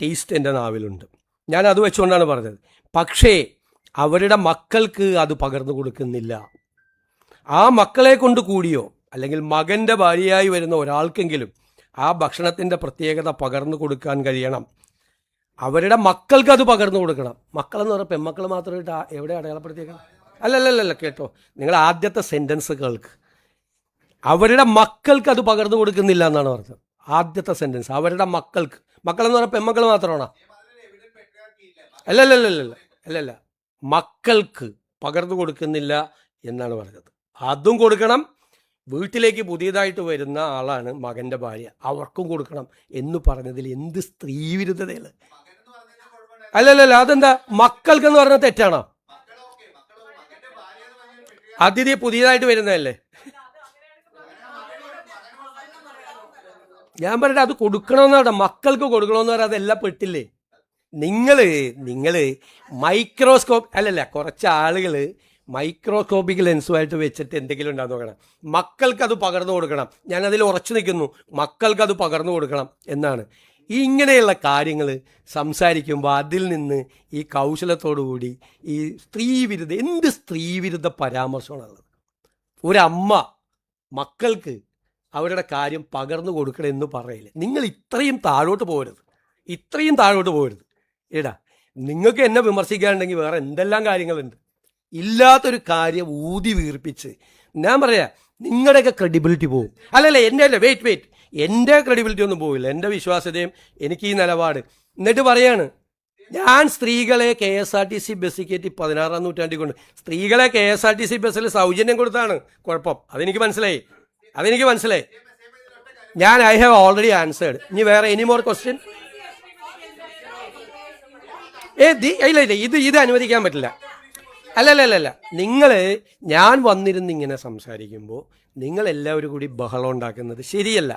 ടേസ്റ്റ് എൻ്റെ നാവിലുണ്ട്. ഞാൻ അത് വെച്ചുകൊണ്ടാണ് പറഞ്ഞത്. പക്ഷേ അവരുടെ മക്കൾക്ക് അത് പകർന്നു കൊടുക്കുന്നില്ല. ആ മക്കളെ കൊണ്ട് കൂടിയോ അല്ലെങ്കിൽ മകൻ്റെ ഭാര്യയായി വരുന്ന ഒരാൾക്കെങ്കിലും ആ ഭക്ഷണത്തിൻ്റെ പ്രത്യേകത പകർന്നു കൊടുക്കാൻ കഴിയണം. അവരുടെ മക്കൾക്ക് അത് പകർന്നു കൊടുക്കണം. മക്കളെന്ന് പറഞ്ഞാൽ പെൺമക്കൾ മാത്രമായിട്ട് എവിടെ അടയാളപ്പെടുത്തിയേക്കണം? അല്ലല്ലല്ല, കേട്ടോ, നിങ്ങൾ ആദ്യത്തെ സെൻറ്റൻസ് കേൾക്ക്. അവരുടെ മക്കൾക്ക് അത് പകർന്നു കൊടുക്കുന്നില്ല എന്നാണ് പറഞ്ഞത്. ആദ്യത്തെ സെൻറ്റൻസ് അവരുടെ മക്കൾക്ക്. മക്കളെന്ന് പറഞ്ഞാൽ പെൺമക്കൾ മാത്രമാണോ? അല്ലല്ല, മക്കൾക്ക് പകർന്നു കൊടുക്കുന്നില്ല എന്നാണ് പറഞ്ഞത്. അതും കൊടുക്കണം. വീട്ടിലേക്ക് പുതിയതായിട്ട് വരുന്ന ആളാണ് മകൻ്റെ ഭാര്യ, അവർക്കും കൊടുക്കണം എന്ന് പറഞ്ഞതിൽ എന്ത് സ്ത്രീവിരുദ്ധതയാണ്? അല്ലല്ല, അതെന്താ? മക്കൾക്കെന്ന് പറഞ്ഞാൽ തെറ്റാണോ? അതിഥി പുതിയതായിട്ട് വരുന്നതല്ലേ? ഞാൻ പറഞ്ഞിട്ട് അത് കൊടുക്കണമെന്നാണ്, മക്കൾക്ക് കൊടുക്കണമെന്ന് പറഞ്ഞാൽ അതെല്ലാം പെട്ടില്ലേ? നിങ്ങൾ മൈക്രോസ്കോപ്പ് അല്ലല്ല, കുറച്ച് ആളുകൾ മൈക്രോസ്കോപ്പിക് ലെൻസുമായിട്ട് വെച്ചിട്ട് എന്തെങ്കിലും ഉണ്ടാകുന്ന നോക്കണം. മക്കൾക്കത് പകർന്നു കൊടുക്കണം. ഞാനതിൽ ഉറച്ചു നിൽക്കുന്നു. മക്കൾക്കത് പകർന്നു കൊടുക്കണം എന്നാണ്. ഇങ്ങനെയുള്ള കാര്യങ്ങൾ സംസാരിക്കുമ്പോൾ അതിൽ നിന്ന് ഈ കൗശലത്തോടുകൂടി ഈ എന്ത് സ്ത്രീവിരുദ്ധ പരാമർശമാണുള്ളത്? ഒരമ്മ മക്കൾക്ക് അവരുടെ കാര്യം പകർന്നു കൊടുക്കണമെന്ന് പറയില്ല. നിങ്ങൾ ഇത്രയും താഴോട്ട് പോകരുത്. എടാ, നിങ്ങൾക്ക് എന്നെ വിമർശിക്കാനുണ്ടെങ്കിൽ വേറെ എന്തെല്ലാം കാര്യങ്ങളുണ്ട്. ഇല്ലാത്തൊരു കാര്യം ഊതി വീർപ്പിച്ച് ഞാൻ പറയാം, നിങ്ങളുടെയൊക്കെ ക്രെഡിബിലിറ്റി പോകും. അല്ലല്ല, വെയിറ്റ് എൻ്റെ ക്രെഡിബിലിറ്റി ഒന്നും പോവില്ല. എൻ്റെ വിശ്വാസ്യതയും എനിക്ക് ഈ നിലപാട്. എന്നിട്ട് പറയാണ്, ഞാൻ സ്ത്രീകളെ KSRTC ബസ്സിൽ കയറ്റി 16-ാം നൂറ്റാണ്ടിൽ കൊണ്ട് സ്ത്രീകളെ KSRTC ബസ്സിൽ സൗജന്യം കൊടുത്താണ് കുഴപ്പം. അതെനിക്ക് മനസ്സിലായി. ഞാൻ ഐ ഹാവ് ഓൾറെഡി ആൻസേർഡ്. ഇനി വേറെ എനി മോർ ക്വസ്റ്റ്യൻ? ഇല്ല, ഇത് അനുവദിക്കാൻ പറ്റില്ല. അല്ലല്ല, ഞാൻ വന്നിരുന്ന് ഇങ്ങനെ സംസാരിക്കുമ്പോൾ നിങ്ങളെല്ലാവരും കൂടി ബഹളം ഉണ്ടാക്കുന്നത് ശരിയല്ല.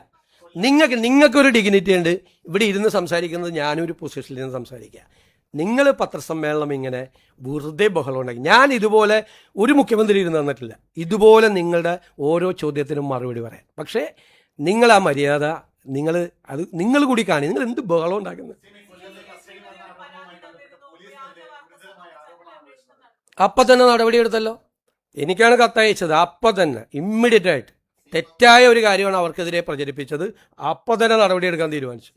നിങ്ങൾക്കൊരു ഡിഗ്നിറ്റി ഉണ്ട്. ഇവിടെ ഇരുന്ന് സംസാരിക്കുന്നത് ഞാനൊരു പൊസിഷനിൽ നിന്ന് സംസാരിക്കുക. നിങ്ങൾ പത്രസമ്മേളനം ഇങ്ങനെ വെറുതെ ബഹളം ഉണ്ടാക്കി. ഞാൻ ഇതുപോലെ ഒരു മുഖ്യമന്ത്രി ഇരുന്ന് തന്നിട്ടില്ല ഇതുപോലെ നിങ്ങളുടെ ഓരോ ചോദ്യത്തിനും മറുപടി പറയാൻ. പക്ഷേ നിങ്ങൾ ആ മര്യാദ നിങ്ങൾ കൂടി കാണി. നിങ്ങൾ എന്ത് ബഹളം ഉണ്ടാക്കുന്നത്? അപ്പം തന്നെ നടപടിയെടുത്തല്ലോ. എനിക്കാണ് കത്തയച്ചത്. അപ്പം തന്നെ ഇമ്മീഡിയറ്റ് ആയിട്ട് തെറ്റായ ഒരു കാര്യമാണ് അവർക്കെതിരെ പ്രചരിപ്പിച്ചത്. അപ്പം തന്നെ നടപടിയെടുക്കാൻ തീരുമാനിച്ചു.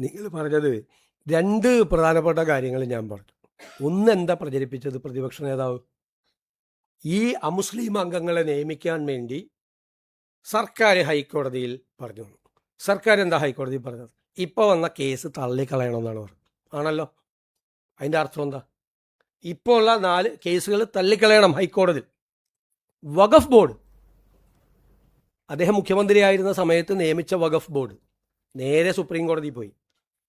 നിങ്ങൾ പറഞ്ഞത് രണ്ട് പ്രധാനപ്പെട്ട കാര്യങ്ങൾ ഞാൻ പറഞ്ഞു. ഒന്ന്, എന്താ പ്രചരിപ്പിച്ചത് പ്രതിപക്ഷ നേതാവ്? ഈ അമുസ്ലിം അംഗങ്ങളെ നിയമിക്കാൻ വേണ്ടി സർക്കാർ ഹൈക്കോടതിയിൽ പറഞ്ഞു. സർക്കാർ എന്താ ഹൈക്കോടതിയിൽ പറഞ്ഞത്? ഇപ്പോൾ വന്ന കേസ് തള്ളിക്കളയണമെന്നാണ് പറഞ്ഞത്. ആണല്ലോ. അതിൻ്റെ അർത്ഥം എന്താ? ഇപ്പോൾ ഉള്ള 4 കേസുകൾ തള്ളിക്കളയണം ഹൈക്കോടതി. വഖഫ് ബോർഡ്, അദ്ദേഹം മുഖ്യമന്ത്രിയായിരുന്ന സമയത്ത് നിയമിച്ച വഖഫ് ബോർഡ് നേരെ സുപ്രീം കോടതി പോയി.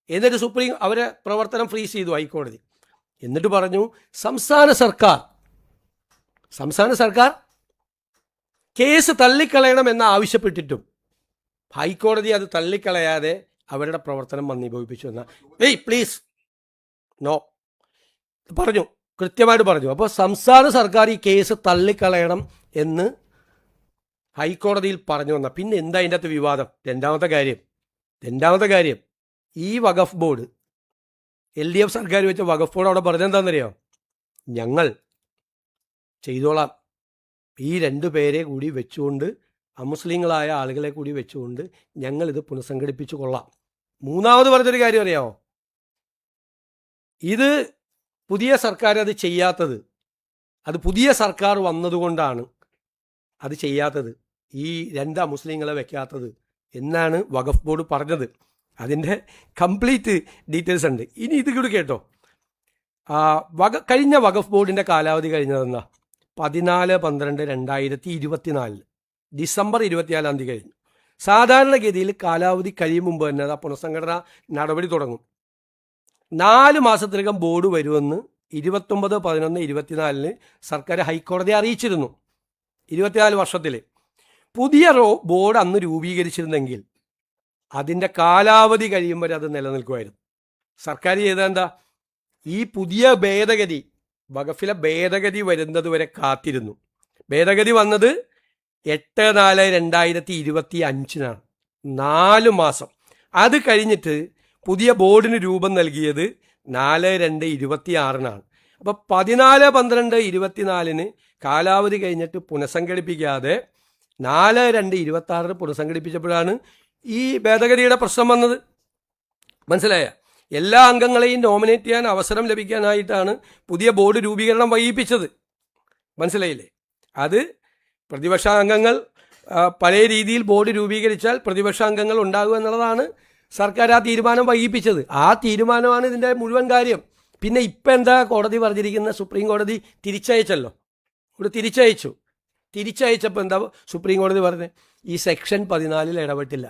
എന്നിട്ട് അവരെ പ്രവർത്തനം ഫ്രീസ് ചെയ്തു ഹൈക്കോടതി. എന്നിട്ട് പറഞ്ഞു സംസ്ഥാന സർക്കാർ കേസ് തള്ളിക്കളയണമെന്ന് ആവശ്യപ്പെട്ടിട്ടും ഹൈക്കോടതി അത് തള്ളിക്കളയാതെ അവരുടെ പ്രവർത്തനം മന്ദീഭവിപ്പിച്ചു എന്ന പ്ലീസ് നോ പറഞ്ഞു, കൃത്യമായിട്ട് പറഞ്ഞു. അപ്പോൾ സംസ്ഥാന സർക്കാർ ഈ കേസ് തള്ളിക്കളയണം എന്ന് ഹൈക്കോടതിയിൽ പറഞ്ഞു വന്ന പിന്നെ എന്താ അതിൻ്റെ അകത്ത് വിവാദം? രണ്ടാമത്തെ കാര്യം ഈ വഖഫ് ബോർഡ് LDF സർക്കാർ വെച്ച വഖഫ് ബോർഡ് അവിടെ പറഞ്ഞെന്താണെന്നറിയോ? ഞങ്ങൾ ചെയ്തോളാം, ഈ 2 പേരെ കൂടി വെച്ചുകൊണ്ട്, അമുസ്ലിങ്ങളായ ആളുകളെ കൂടി വെച്ചുകൊണ്ട് ഞങ്ങളിത് പുനഃസംഘടിപ്പിച്ചു കൊള്ളാം. മൂന്നാമത് പറഞ്ഞൊരു കാര്യം അറിയാമോ? ഇത് പുതിയ സർക്കാർ അത് ചെയ്യാത്തത്, അത് പുതിയ സർക്കാർ വന്നതുകൊണ്ടാണ് അത് ചെയ്യാത്തത്, ഈ 2 അമുസ്ലിങ്ങളെ വെക്കാത്തത് എന്നാണ് വഖഫ് ബോർഡ് പറഞ്ഞത്. അതിൻ്റെ കംപ്ലീറ്റ് ഡീറ്റെയിൽസ് ഉണ്ട്. ഇനി ഇത് കൂടി കേട്ടോ. കഴിഞ്ഞ വഖഫ് ബോർഡിൻ്റെ കാലാവധി കഴിഞ്ഞതെന്നാ 14/12/2024 ഡിസംബർ 24 കഴിഞ്ഞു. സാധാരണഗതിയിൽ കാലാവധി കഴിയും മുമ്പ് തന്നെ ആ പുനഃസംഘടനാ നടപടി തുടങ്ങും. 4 മാസത്തിനകം ബോർഡ് വരുമെന്ന് 29/11/24 സർക്കാർ ഹൈക്കോടതിയെ അറിയിച്ചിരുന്നു. 24 വർഷത്തിൽ പുതിയ ബോർഡ് അന്ന് രൂപീകരിച്ചിരുന്നെങ്കിൽ അതിൻ്റെ കാലാവധി കഴിയും വരെ അത് നിലനിൽക്കുമായിരുന്നു. സർക്കാർ ചെയ്തതെന്താ? ഈ പുതിയ ഭേദഗതി, വഖഫിലെ ഭേദഗതി വരുന്നത് വരെ കാത്തിരുന്നു. ഭേദഗതി വന്നത് 8/4/2025 4 മാസം. അത് കഴിഞ്ഞിട്ട് പുതിയ ബോർഡിന് രൂപം നൽകിയത് 4/2/26 അപ്പോൾ 14/12/24 കാലാവധി കഴിഞ്ഞിട്ട് പുനഃസംഘടിപ്പിക്കാതെ 4/2/26 പുനഃസംഘടിപ്പിച്ചപ്പോഴാണ് ഈ ഭേദഗതിയുടെ പ്രശ്നം വന്നത്. മനസ്സിലായ? എല്ലാ അംഗങ്ങളെയും നോമിനേറ്റ് ചെയ്യാൻ അവസരം ലഭിക്കാനായിട്ടാണ് പുതിയ ബോർഡ് രൂപീകരണം വൈകിപ്പിച്ചത്. മനസ്സിലായില്ലേ? അത് പ്രതിപക്ഷ അംഗങ്ങൾ പഴയ രീതിയിൽ ബോർഡ് രൂപീകരിച്ചാൽ പ്രതിപക്ഷ അംഗങ്ങൾ ഉണ്ടാകുക എന്നുള്ളതാണ് സർക്കാർ ആ തീരുമാനം വൈകിപ്പിച്ചത്. ആ തീരുമാനമാണ് ഇതിൻ്റെ മുഴുവൻ കാര്യം. പിന്നെ ഇപ്പം എന്താ കോടതി പറഞ്ഞിരിക്കുന്ന? സുപ്രീം കോടതി തിരിച്ചയച്ചല്ലോ, ഇവിടെ തിരിച്ചയച്ചപ്പോൾ എന്താ സുപ്രീം കോടതി പറഞ്ഞത്? ഈ സെക്ഷൻ 14 ഇടപെട്ടില്ല.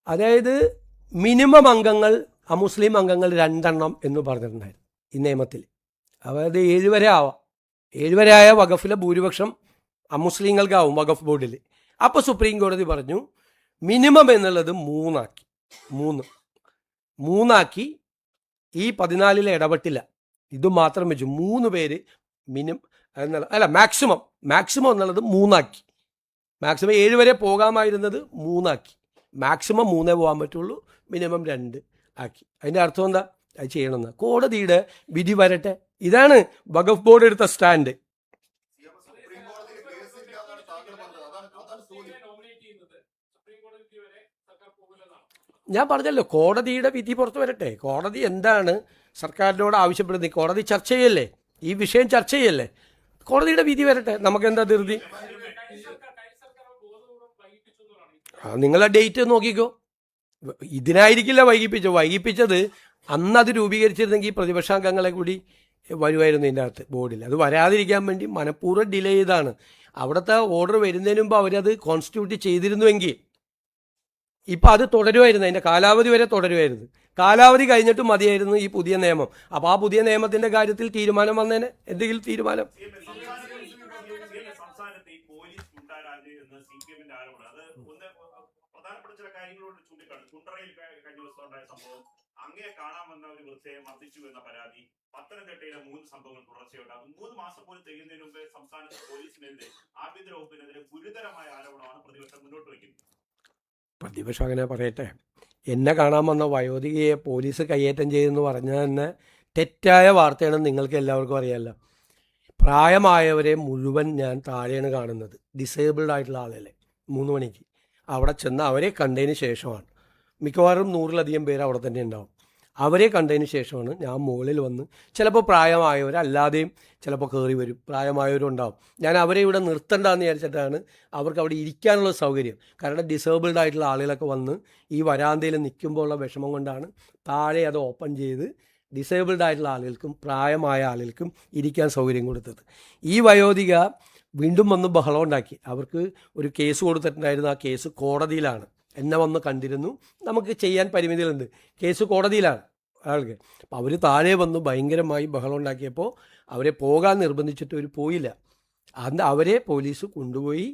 അതായത് മിനിമം അംഗങ്ങൾ, അമുസ്ലിം അംഗങ്ങൾ 2 എന്ന് പറഞ്ഞിട്ടുണ്ടായിരുന്നു ഈ നിയമത്തിൽ. അതായത് 7 വരെ ആവാം. 7 വരെ ആയ വഖഫിലെ ഭൂരിപക്ഷം അമുസ്ലിങ്ങൾക്കാവും വഖഫ് ബോർഡിൽ. അപ്പോൾ സുപ്രീം കോടതി പറഞ്ഞു മിനിമം എന്നുള്ളത് 3 ഈ 14 ഇടപെട്ടില്ല. ഇത് മാത്രം വെച്ചു 3 പേര് മാക്സിമം എന്നുള്ളത് 3 മാക്സിമം 7 വരെ പോകാമായിരുന്നത് 3 മാക്സിമം 3 പോകാൻ പറ്റുള്ളൂ, മിനിമം 2 ആക്കി. അതിൻ്റെ അർത്ഥം എന്താ? അത് ചെയ്യണമെന്ന് കോടതിയുടെ വിധി വരട്ടെ. ഇതാണ് വഖഫ് ബോർഡ് എടുത്ത സ്റ്റാൻഡ്. ഞാൻ പറഞ്ഞല്ലോ, കോടതിയുടെ വിധി പുറത്തു വരട്ടെ. കോടതി എന്താണ് സർക്കാരിനോട് ആവശ്യപ്പെടുന്നത്? കോടതി ചർച്ച ചെയ്യല്ലേ, ഈ വിഷയം ചർച്ച ചെയ്യല്ലേ. കോടതിയുടെ വിധി വരട്ടെ, നമുക്കെന്താ ധൃതി? നിങ്ങളെ ഡേറ്റ് നോക്കിക്കോ. ഇതിനായിരിക്കില്ല വൈകിപ്പിച്ചത്. അന്ന് അത് രൂപീകരിച്ചിരുന്നെങ്കിൽ പ്രതിപക്ഷാംഗങ്ങളെ കൂടി വരുമായിരുന്നു ഇതിൻ്റെ അകത്ത് ബോർഡിൽ. അത് വരാതിരിക്കാൻ വേണ്ടി മനഃപൂർവ്വം ഡിലേ ചെയ്താണ്. അവിടുത്തെ ഓർഡർ വരുന്നതിന് മുമ്പ് അവരത് കോൺസ്റ്റിറ്റ്യൂട്ട് ചെയ്തിരുന്നുവെങ്കിൽ ഇപ്പം അത് തുടരുമായിരുന്നു, അതിൻ്റെ കാലാവധി വരെ തുടരുമായിരുന്നു. കാലാവധി കഴിഞ്ഞിട്ട് മതിയായിരുന്നു ഈ പുതിയ നിയമം. അപ്പോൾ ആ പുതിയ നിയമത്തിൻ്റെ കാര്യത്തിൽ തീരുമാനം വന്നേനെ, എന്തെങ്കിലും തീരുമാനം. അങ്ങേ കാണാമെന്ന ഒരു വൃദ്ധയെ മർദ്ദിച്ചു എന്ന പരാതി, പത്തനംതിട്ടയിലെ 3 സംഭവങ്ങൾ തുടർച്ചയുണ്ടാകും. 3 മാസം പോലും തികയുന്നതിന് മുമ്പ് സംസ്ഥാനത്ത് പോലീസിനെതിരെ, ആഭ്യന്തര വകുപ്പിനെതിരെ ഗുരുതരമായ ആരോപണമാണ് പ്രതിപക്ഷം മുന്നോട്ട് വയ്ക്കുന്നത്. പ്രതിപക്ഷം അങ്ങനെ പറയട്ടെ. എന്നെ കാണാൻ വന്ന വയോധികയെ പോലീസ് കയ്യേറ്റം ചെയ്തെന്ന് പറഞ്ഞാൽ തന്നെ തെറ്റായ വാർത്തയാണെന്ന് നിങ്ങൾക്ക് എല്ലാവർക്കും അറിയാമല്ലോ. പ്രായമായവരെ മുഴുവൻ ഞാൻ താഴെയാണ് കാണുന്നത്, ഡിസേബിൾഡ് ആയിട്ടുള്ള ആളുകളെ. 3 മണിക്ക് അവിടെ ചെന്ന് അവരെ കണ്ടതിന് ശേഷമാണ്, മിക്കവാറും 100-ലധികം പേര് അവിടെ തന്നെ ഉണ്ടാവും. അവരെ കണ്ടതിന് ശേഷമാണ് ഞാൻ മുകളിൽ വന്ന്, ചിലപ്പോൾ പ്രായമായവരല്ലാതെയും ചിലപ്പോൾ കയറി വരും, പ്രായമായവരും ഉണ്ടാവും. ഞാൻ അവരെ ഇവിടെ നിർത്തണ്ടെന്ന് വിചാരിച്ചിട്ടാണ് അവർക്ക് അവിടെ ഇരിക്കാനുള്ള സൗകര്യം. കാരണം ഡിസേബിൾഡ് ആയിട്ടുള്ള ആളുകളൊക്കെ വന്ന് ഈ വരാന്തയിൽ നിൽക്കുമ്പോൾ ഉള്ള വിഷമം കൊണ്ടാണ് താഴെ അത് ഓപ്പൺ ചെയ്ത് ഡിസേബിൾഡ് ആയിട്ടുള്ള ആളുകൾക്കും പ്രായമായ ആളുകൾക്കും ഇരിക്കാൻ സൗകര്യം കൊടുത്തത്. ഈ വയോധിക വീണ്ടും വന്ന് ബഹളം ഉണ്ടാക്കി. അവർക്ക് ഒരു കേസ് കൊടുത്തിട്ടുണ്ടായിരുന്നു. ആ കേസ് കോടതിയിലാണ്. എന്നെ വന്ന് കണ്ടിരുന്നു, നമുക്ക് ചെയ്യാൻ പരിമിതികളുണ്ട്, കേസ് കോടതിയിലാണ് ആൾക്ക്. അപ്പം അവർ താഴെ വന്ന് ഭയങ്കരമായി ബഹളം ഉണ്ടാക്കിയപ്പോൾ അവരെ പോകാൻ നിർബന്ധിച്ചിട്ട് അവർ പോയില്ല. അന്ന് അവരെ പോലീസ് കൊണ്ടുപോയി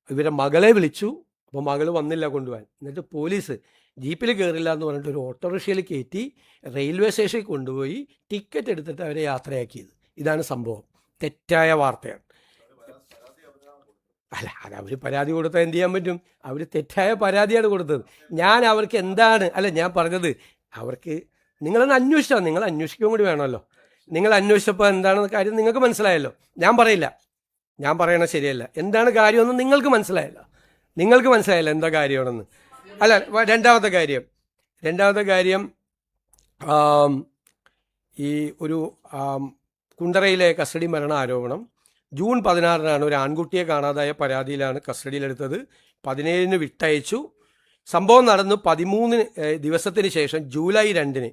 ഇവരെ മകളെ വിളിച്ചു. അപ്പോൾ മകൾ വന്നില്ല കൊണ്ടുപോകാൻ. എന്നിട്ട് പോലീസ് ജീപ്പിൽ കയറില്ല എന്ന് പറഞ്ഞിട്ട് ഒരു ഓട്ടോറിക്ഷയിൽ കയറ്റി റെയിൽവേ സ്റ്റേഷനിൽ കൊണ്ടുപോയി ടിക്കറ്റ് എടുത്തിട്ട് അവരെ യാത്രയാക്കിയത്. ഇതാണ് സംഭവം. തെറ്റായ വാർത്തയാണ്. അല്ല, അത് അവർ പരാതി കൊടുത്താൽ എന്ത് ചെയ്യാൻ പറ്റും? അവർ തെറ്റായ പരാതിയാണ് കൊടുത്തത്. ഞാൻ അവർക്ക് എന്താണ് ഞാൻ പറഞ്ഞത്, അവർക്ക് നിങ്ങളൊന്ന് അന്വേഷിച്ചാൽ, നിങ്ങൾ അന്വേഷിക്കുകയും കൂടി വേണമല്ലോ. നിങ്ങൾ അന്വേഷിച്ചപ്പോൾ എന്താണെന്ന് കാര്യം നിങ്ങൾക്ക് മനസ്സിലായല്ലോ. ഞാൻ പറയില്ല, ഞാൻ പറയണത് ശരിയല്ല. എന്താണ് കാര്യമെന്ന് നിങ്ങൾക്ക് മനസ്സിലായല്ലോ എന്താ കാര്യമാണെന്ന്. അല്ല, രണ്ടാമത്തെ കാര്യം ഈ ഒരു കുണ്ടറയിലെ കസ്റ്റഡി മരണ ആരോപണം ജൂൺ 16 ഒരു ആൺകുട്ടിയെ കാണാതായ പരാതിയിലാണ് കസ്റ്റഡിയിലെടുത്തത്. 17 വിട്ടയച്ചു. സംഭവം നടന്നു 13 ദിവസത്തിന് ശേഷം ജൂലൈ 2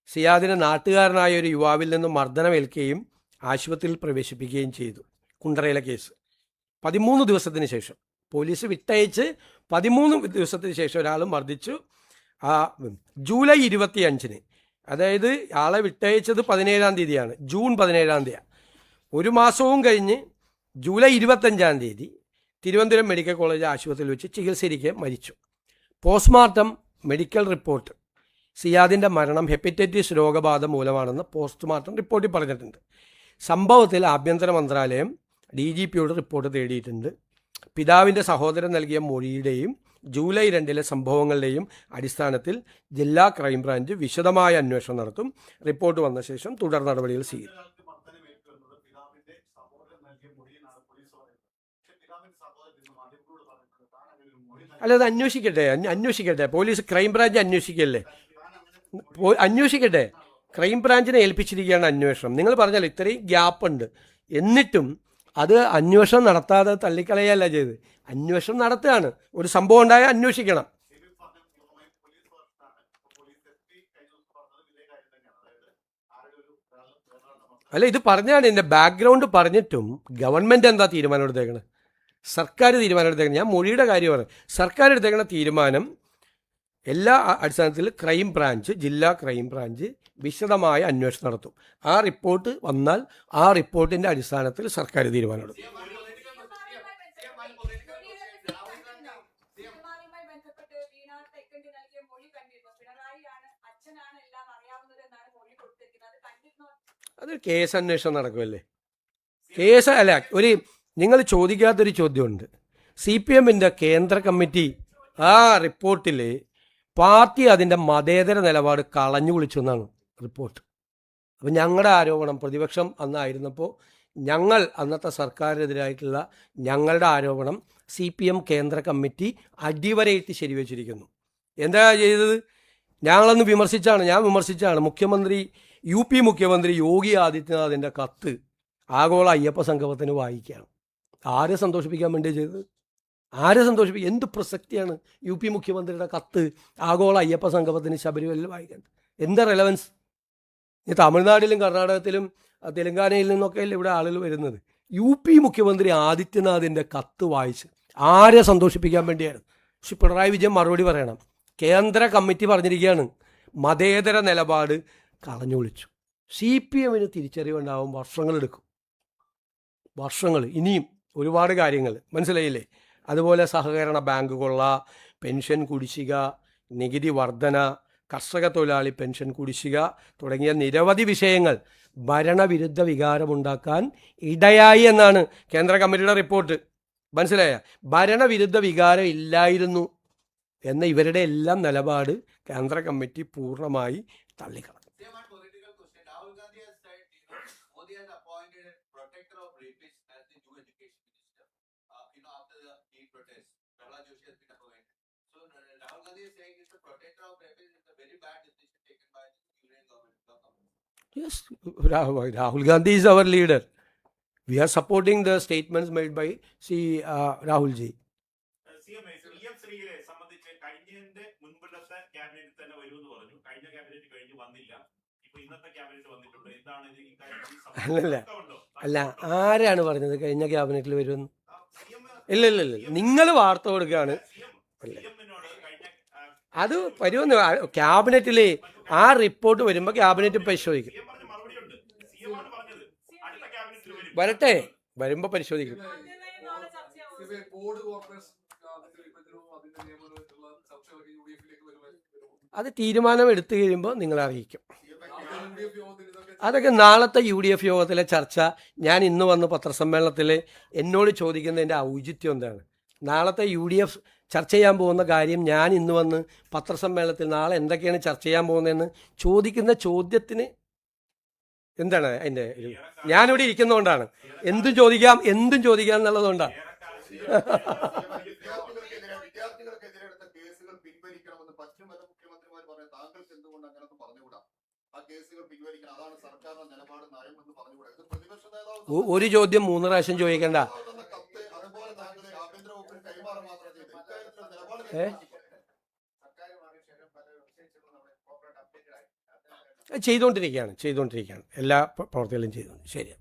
സിയാദിന് നാട്ടുകാരനായ ഒരു യുവാവിൽ നിന്ന് മർദ്ദനമേൽക്കുകയും ആശുപത്രിയിൽ പ്രവേശിപ്പിക്കുകയും ചെയ്തു. കുണ്ടറയിലെ കേസ് 13 ദിവസത്തിന് ശേഷം പോലീസ് വിട്ടയച്ച് 13 ദിവസത്തിന് ശേഷം ഒരാൾ മർദ്ദിച്ചു. ജൂലൈ 25 അതായത് ആളെ വിട്ടയച്ചത് 17-ാം തീയതിയാണ്, ജൂൺ 17-ാം തീയതി. ഒരു മാസവും കഴിഞ്ഞ് ജൂലൈ 25-ാം തീയതി തിരുവനന്തപുരം മെഡിക്കൽ കോളേജ് ആശുപത്രിയിൽ വെച്ച് ചികിത്സയിരിക്കെ മരിച്ചു. പോസ്റ്റ്മോർട്ടം മെഡിക്കൽ റിപ്പോർട്ട് സിയാദിൻ്റെ മരണം ഹെപ്പറ്റൈറ്റിസ് രോഗബാധ മൂലമാണെന്ന് പോസ്റ്റ്മോർട്ടം റിപ്പോർട്ടിൽ പറഞ്ഞിട്ടുണ്ട്. സംഭവത്തിൽ ആഭ്യന്തര മന്ത്രാലയം DGPയോട് റിപ്പോർട്ട് തേടിയിട്ടുണ്ട്. പിതാവിൻ്റെ സഹോദരൻ നൽകിയ മൊഴിയുടെയും ജൂലൈ 2 സംഭവങ്ങളുടെയും അടിസ്ഥാനത്തിൽ ജില്ലാ ക്രൈംബ്രാഞ്ച് വിശദമായ അന്വേഷണം നടത്തും. റിപ്പോർട്ട് വന്ന ശേഷം തുടർ നടപടികൾ സ്വീകരിക്കും. അല്ല, അത് അന്വേഷിക്കട്ടെ. പോലീസ് ക്രൈംബ്രാഞ്ച് അന്വേഷിക്കട്ടെ. ക്രൈംബ്രാഞ്ചിനെ ഏൽപ്പിച്ചിരിക്കുകയാണ് അന്വേഷണം. നിങ്ങൾ പറഞ്ഞല്ലോ ഇത്രയും ഗ്യാപ്പുണ്ട്, എന്നിട്ടും അത് അന്വേഷണം നടത്താതെ തള്ളിക്കളയല്ല ചെയ്ത്. അന്വേഷണം നടത്തുകയാണ്. ഒരു സംഭവം ഉണ്ടായാൽ അന്വേഷിക്കണം. അല്ല, ഇത് പറഞ്ഞാണ് എൻ്റെ ബാക്ക്ഗ്രൗണ്ട് പറഞ്ഞിട്ടും ഗവൺമെൻറ് എന്താ തീരുമാനം എടുത്തേക്കണത്? സർക്കാർ തീരുമാനം എടുത്തേക്കണം. ഞാൻ മൊഴിയുടെ കാര്യമാണ്. സർക്കാർ എടുത്തേക്കണ തീരുമാനം എല്ലാ അടിസ്ഥാനത്തിൽ ജില്ലാ ക്രൈംബ്രാഞ്ച് വിശദമായ അന്വേഷണം നടത്തും. ആ റിപ്പോർട്ട് വന്നാൽ ആ റിപ്പോർട്ടിൻ്റെ അടിസ്ഥാനത്തിൽ സർക്കാർ തീരുമാനമെടുക്കും. അത് കേസ് അന്വേഷണം നടക്കുമല്ലേ. കേസ് അല്ല, നിങ്ങൾ ചോദിക്കാത്തൊരു ചോദ്യമുണ്ട്. CPMൻ്റെ കേന്ദ്ര കമ്മിറ്റി ആ റിപ്പോർട്ടിൽ പാർട്ടി അതിൻ്റെ മതേതര നിലപാട് കളഞ്ഞു കുളിച്ചു എന്നാണ് റിപ്പോർട്ട്. അപ്പം ഞങ്ങളുടെ ആരോപണം, പ്രതിപക്ഷം അന്നായിരുന്നപ്പോൾ ഞങ്ങൾ അന്നത്തെ സർക്കാരിനെതിരായിട്ടുള്ള ഞങ്ങളുടെ ആരോപണം CPM കേന്ദ്ര കമ്മിറ്റി അടിവരയിട്ട് ശരിവെച്ചിരിക്കുന്നു. എന്താ ചെയ്തത്? ഞാൻ വിമർശിച്ചാണ്. UP മുഖ്യമന്ത്രി യോഗി ആദിത്യനാഥിൻ്റെ കത്ത് ആഗോള അയ്യപ്പ സംഗമത്തിന് വായിക്കുകയാണ്. ആരെ സന്തോഷിപ്പിക്കാൻ വേണ്ടി ചെയ്തത്? എന്ത് പ്രസക്തിയാണ് UP മുഖ്യമന്ത്രിയുടെ കത്ത് ആഗോള അയ്യപ്പ സംഗമത്തിന് ശബരിമലയിൽ വായിക്കേണ്ടത്? എന്താ റെലവൻസ്? ഈ തമിഴ്നാട്ടിലും കർണാടകത്തിലും തെലങ്കാനയിൽ നിന്നൊക്കെയല്ലേ ഇവിടെ ആളുകൾ വരുന്നത്. UP മുഖ്യമന്ത്രി ആദിത്യനാഥിൻ്റെ കത്ത് വായിച്ച് ആരെ സന്തോഷിപ്പിക്കാൻ വേണ്ടിയാണ്? പക്ഷെ പിണറായി വിജയൻ മറുപടി പറയണം. കേന്ദ്ര കമ്മിറ്റി പറഞ്ഞിരിക്കുകയാണ് മതേതര നിലപാട് കളഞ്ഞു വിളിച്ചു. CPMന് തിരിച്ചറിവുണ്ടാവും, വർഷങ്ങൾ ഇനിയും ഒരുപാട് കാര്യങ്ങൾ, മനസ്സിലായില്ലേ? അതുപോലെ സഹകരണ ബാങ്ക് കൊള്ള, പെൻഷൻ കുടിശ്ശിക, നികുതി വർധന, കർഷക തൊഴിലാളി പെൻഷൻ കുടിശ്ശിക തുടങ്ങിയ നിരവധി വിഷയങ്ങൾ ഭരണവിരുദ്ധ വികാരമുണ്ടാക്കാൻ ഇടയായി എന്നാണ് കേന്ദ്ര കമ്മിറ്റിയുടെ റിപ്പോർട്ട്. മനസ്സിലായ? ഭരണവിരുദ്ധ വികാരം ഇല്ലായിരുന്നു എന്ന ഇവരുടെ എല്ലാം നിലപാട് കേന്ദ്ര കമ്മിറ്റി പൂർണ്ണമായി തള്ളിക്കളഞ്ഞു. Yes, Rahul Gandhi is our leader. We are supporting the statements made by Rahul ji. PM ശ്രീയെ സംബന്ധിച്ച് കഴിഞ്ഞതിന്റെ മുൻപിലത്തെ ക്യാബിനറ്റിൽ തന്നെ വരുമെന്ന് പറഞ്ഞു. കഴിഞ്ഞ ക്യാബിനറ്റ് കഴിഞ്ഞ് വന്നില്ല. ഇപ്പൊ ഇന്നത്തെ ക്യാബിനറ്റ് വന്നിട്ടുണ്ട്. എന്താണ് അല്ല, ആരാണ് പറഞ്ഞത് കഴിഞ്ഞ ക്യാബിനറ്റിൽ വരുമെന്ന്? ഇല്ല, നിങ്ങൾ വാർത്ത കൊടുക്കുകയാണ്. അത് വരുമെന്ന് ക്യാബിനറ്റിൽ ആ റിപ്പോർട്ട് വരുമ്പോൾ ക്യാബിനറ്റ് പരിശോധിക്കും. വരുമ്പോൾ പരിശോധിക്കും. അത് തീരുമാനം എടുത്തു കഴിയുമ്പോൾ നിങ്ങളെ അറിയിക്കും. അതൊക്കെ നാളത്തെ UDF യോഗത്തിലെ ചർച്ച. ഞാൻ ഇന്ന് വന്ന് പത്രസമ്മേളനത്തിൽ എന്നോട് ചോദിക്കുന്നതിൻ്റെ ഔചിത്യം എന്താണ്? നാളത്തെ UDF ചർച്ച ചെയ്യാൻ പോകുന്ന കാര്യം ഞാൻ ഇന്ന് വന്ന് പത്രസമ്മേളനത്തിൽ നാളെ എന്തൊക്കെയാണ് ചർച്ച ചെയ്യാൻ പോകുന്നതെന്ന് ചോദിക്കുന്ന ചോദ്യത്തിന് എന്താണ് അതിൻ്റെ ഒരു, ഞാനിവിടെ ഇരിക്കുന്നതുകൊണ്ടാണ്. എന്തും ചോദിക്കാം എന്നുള്ളതുകൊണ്ടാണ്. വിദ്യാർത്ഥികൾക്കെതിരെ എടുത്ത കേസുകൾ പിൻവലിക്കണമെന്ന് പശ്ചിമബംഗാൾ മുഖ്യമന്ത്രിമാർ പറയുന്നത് താങ്കൾക്ക് എന്തുകൊണ്ട് അങ്ങനെയൊന്നും പറഞ്ഞുകൂടാ? ആ കേസുകൾ പിൻവലിക്കണം, അതാണ് സർക്കാരിന്റെ നിലപാട്, നയം എന്ന് പറഞ്ഞുകൂടാ? ഇത് പ്രതിപക്ഷ നേതാവ് ഒരു ചോദ്യം 3 പ്രാവശ്യം ചോദിക്കണ്ട. കത്ത് അതുപോലെ താങ്കൾ ആഭ്യന്തര വകുപ്പിന് കൈമാറുക മാത്രം ചെയ്തു. ഇക്കാര്യത്തിൽ നിലപാട് ചെയ്തുകൊണ്ടിരിക്കുകയാണ് എല്ലാ പ്രവർത്തികളും ചെയ്തുകൊണ്ട്. ശരി.